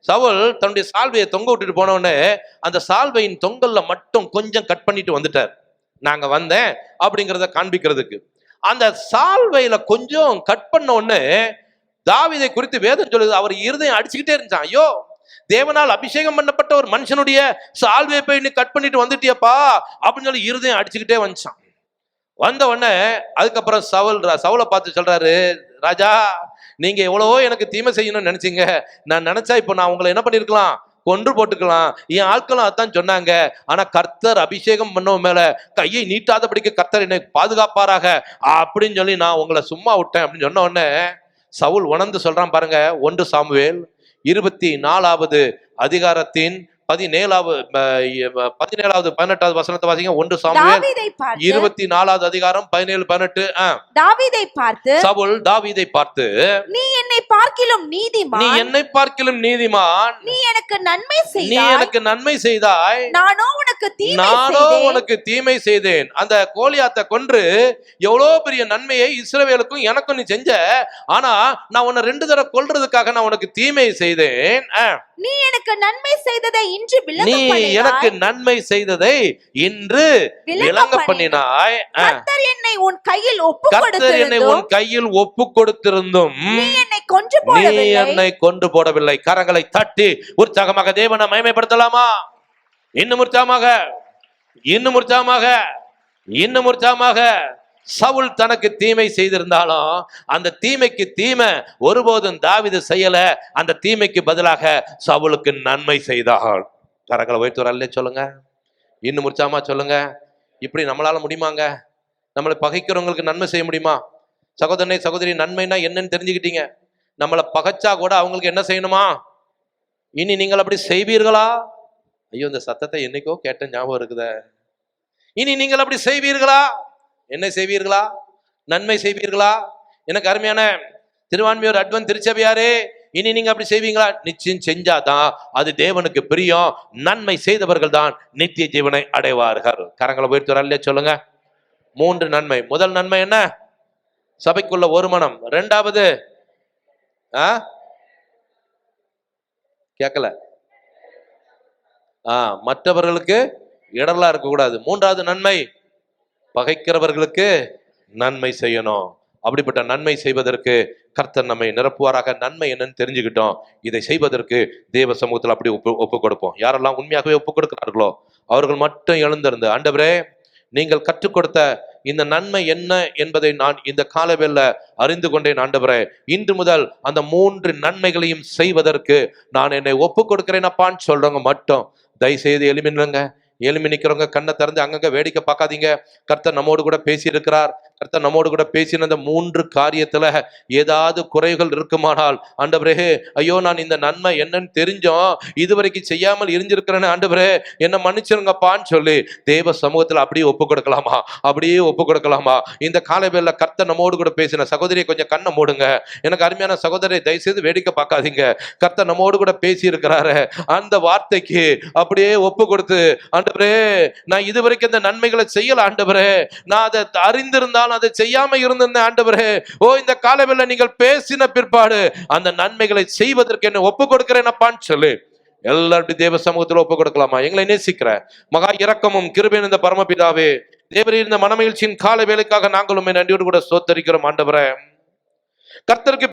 சவுல் தன்னுடைய சால்வையை தொங்க விட்டுட்டு போன உடனே அந்த சால்வையின் தொங்கல்ல மட்டும் கொஞ்சம் கட் பண்ணிட்டு வந்துட்டார். நாங்க வந்தேன் அப்படிங்கிறத காண்பிக்கிறதுக்கு. அந்த சால்வையில கொஞ்சம் கட் பண்ண உடனே தாவீதை குறித்து வேதம் சொல்லுது, அவர் இருதயம் அடிச்சுக்கிட்டே இருந்துச்சான். ஐயோ, தேவனால் அபிஷேகம் பண்ணப்பட்ட ஒரு மனுஷனுடைய சால்வையை போய் நீ கட் பண்ணிட்டு வந்துட்டியப்பா அப்படின்னு சொல்லி இருதயம் அடிச்சுக்கிட்டே வந்துச்சான். வந்த உடனே அதுக்கப்புறம் சவுலை பார்த்து சொல்றாரு, ராஜா, நீங்க எவ்வளவோ எனக்கு தீமை செய்யணும்னு நினைச்சீங்க. நான் நினைச்சா இப்போ நான் உங்களை என்ன பண்ணிருக்கலாம், கொன்று போட்டுக்கலாம். என் ஆட்களும் அதான் சொன்னாங்க. ஆனா கர்த்தர் அபிஷேகம் பண்ணவன் மேல கையை நீட்டாதபடிக்கு கர்த்தர் என்னை பாதுகாப்பாராக அப்படின்னு சொல்லி நான் உங்களை சும்மா விட்டேன் அப்படின்னு சொன்ன உடனே சவுல் உணர்ந்து சொல்றான் பாருங்க. 1 சாமுவேல் 24வது அதிகாரத்தின் 17வது 18வது வசனத்தை வாசிங்க. 1 சாமுவேல் 24வது அதிகாரம் 17 18. தாவீதை பார்த்து சவுல் தாவீதை பார்த்து, நீ என்னை பார்க்கிலும் நீதிமான், நீ என்னை பார்க்கிலும் நீதிமான், நீ எனக்கு நன்மை நீ செய்தாய், எனக்கு நன்மை செய்தாய், நானோ உனக்கு தீமை செய்தேன். அந்த கோலியாத்தை கொன்று எவ்வளவு பெரிய நன்மையை இஸ்ரவேலுக்கும் எனக்கும் நீ செஞ்ச. ஆனா நான் உன்னை 2 தடவை கொல்றதுக்காக நான் உனக்கு தீமை செய்தேன். நீ எனக்கு நன்மை செய்ததை இன்று எனக்கு நன்மை செய்ததை இன்று விளங்க பண்ணினாய். கர்த்தர் என்னை உன் கையில் ஒப்பு கொடுத்திருந்தும் நீ என்னை கொன்று போடவில்லை. கரங்களை தட்டி உற்சாகமாக தேவனை மகிமைப்படுத்தலாமா? இன்னும் உற்சாகமாக. சவுல் தனக்கு தீமை செய்திருந்தாலும் அந்த தீமைக்கு தீமை ஒருபோதும் தாவீது செய்யல. அந்த தீமைக்கு பதிலாக சவுலுக்கு நன்மை செய்தாள். கரங்களை உயர்த்துவரல்ல சொல்லுங்க, இன்னும் உற்சாகமா சொல்லுங்க. இப்படி நம்மளால முடியுமாங்க? நம்மளை பகைக்கிறவங்களுக்கு நன்மை செய்ய முடியுமா? சகோதரனே சகோதரி, நன்மைனா என்னன்னு தெரிஞ்சுக்கிட்டீங்க. நம்மளை பகைச்சா கூட அவங்களுக்கு என்ன செய்யணுமா? இனி நீங்கள் அப்படி செய்வீர்களா? ஐயோ, இந்த சத்தத்தை என்னைக்கோ கேட்ட ஞாபகம் இருக்குதே. இனி நீங்கள் அப்படி செய்வீர்களா? என்ன செய்வீர்களா? நன்மை செய்வீர்களா? எனக்கு அருமையான திருவான்மையூர் அட்வென்ட் திருச்சபையாரே, இனி நீங்க அப்படி செய்வீங்களா? நிச்சயம் செஞ்சாதான் அது தேவனுக்கு பிரியம். நன்மை செய்தவர்கள் தான் நித்திய ஜீவனை அடைவார்கள். கரங்களை உயர்த்துவரல்ல சொல்லுங்க. 3 நன்மை. முதல் நன்மை என்ன? சபைக்குள்ள ஒரு மனம். 2வது கேட்கல, மற்றவர்களுக்கு இடர்லா இருக்கக்கூடாது. 3வது நன்மை, பகைக்கிறவர்களுக்கு நன்மை செய்யணும். அப்படிப்பட்ட நன்மை செய்வதற்கு கர்த்தர் நம்மை நிரப்புவாராக. நன்மை என்னன்னு தெரிஞ்சுக்கிட்டோம். இதை செய்வதற்கு தேவ சமூகத்தில் அப்படி ஒப்பு கொடுப்போம். யாரெல்லாம் உண்மையாகவே ஒப்பு கொடுக்கிறார்களோ அவர்கள் மட்டும் எழுந்திருந்து, ஆண்டவரே, நீங்கள் கற்றுக் கொடுத்த இந்த நன்மை என்ன என்பதை நான் இந்த காலவேளை அறிந்து கொண்டேன். ஆண்டவரே, இன்று முதல் அந்த 3 நன்மைகளையும் செய்வதற்கு நான் என்னை ஒப்பு கொடுக்கிறேன் அப்பான்னு சொல்றவங்க மட்டும் தயவுசெய்து எலும்பி நிக்கிறவங்க கண்ணை திறந்து அங்கங்க வேடிக்கை பார்க்காதீங்க. கர்த்தர் நம்மோடு கூட பேசி இருக்கிறார். கர்த்தர் நம்மோடு கூட பேசின அந்த 3 காரியத்துல ஏதாவது குறைகள் இருக்குமானால், ஆண்டவரே, ஐயோ, நான் இந்த நன்மை என்னன்னு தெரிஞ்சோம் இதுவரைக்கும் செய்யாமல் இருந்திருக்கிறேன்னு, ஆண்டவரே என்னை மன்னிச்சிருங்கப்பான்னு சொல்லி தேவ சமூகத்துல அப்படியே ஒப்பு கொடுக்கலாமா? இந்த காலவேளை கர்த்தர் நம்மோடு கூட பேசின சகோதரியை கொஞ்சம் கண்ணை மூடுங்க. எனக்கு அருமையான சகோதரி, தயவுசெய்து வேடிக்கை பார்க்காதீங்க. கர்த்தர் நம்மோடு கூட பேசி இருக்கிறாரு. அந்த வார்த்தைக்கு அப்படியே ஒப்பு கொடுத்து, ஆண்டவரே, நான் இதுவரைக்கும் இந்த நன்மைகளை செய்யல ஆண்டவரே, நான் அதை அறிந்திருந்தாலும் அதை செய்யாம இருந்திருந்தேன் ஆண்டவரே. இந்த காலவேளை நீங்கள் பேசின பிற்பாடு அந்த நன்மைகளை செய்வதற்கு என்ன ஒப்பு கொடுக்கிறேன் அப்பான்னு சொல்லி எல்லாரும் தேவ சமூகத்தில் ஒப்பு கொடுக்கலாமா? எங்களை நேசிக்கிற மகா இரக்கமும் கிருபையும் இந்த பரமபிதாவே, தேவரீர், இந்த மனமகிழ்ச்சியின் கால வேலைக்காக நாங்களும் நன்றியோடு கூட ஸ்தோத்தரிக்கிறோம் ஆண்டவரே. கர்த்தருக்கு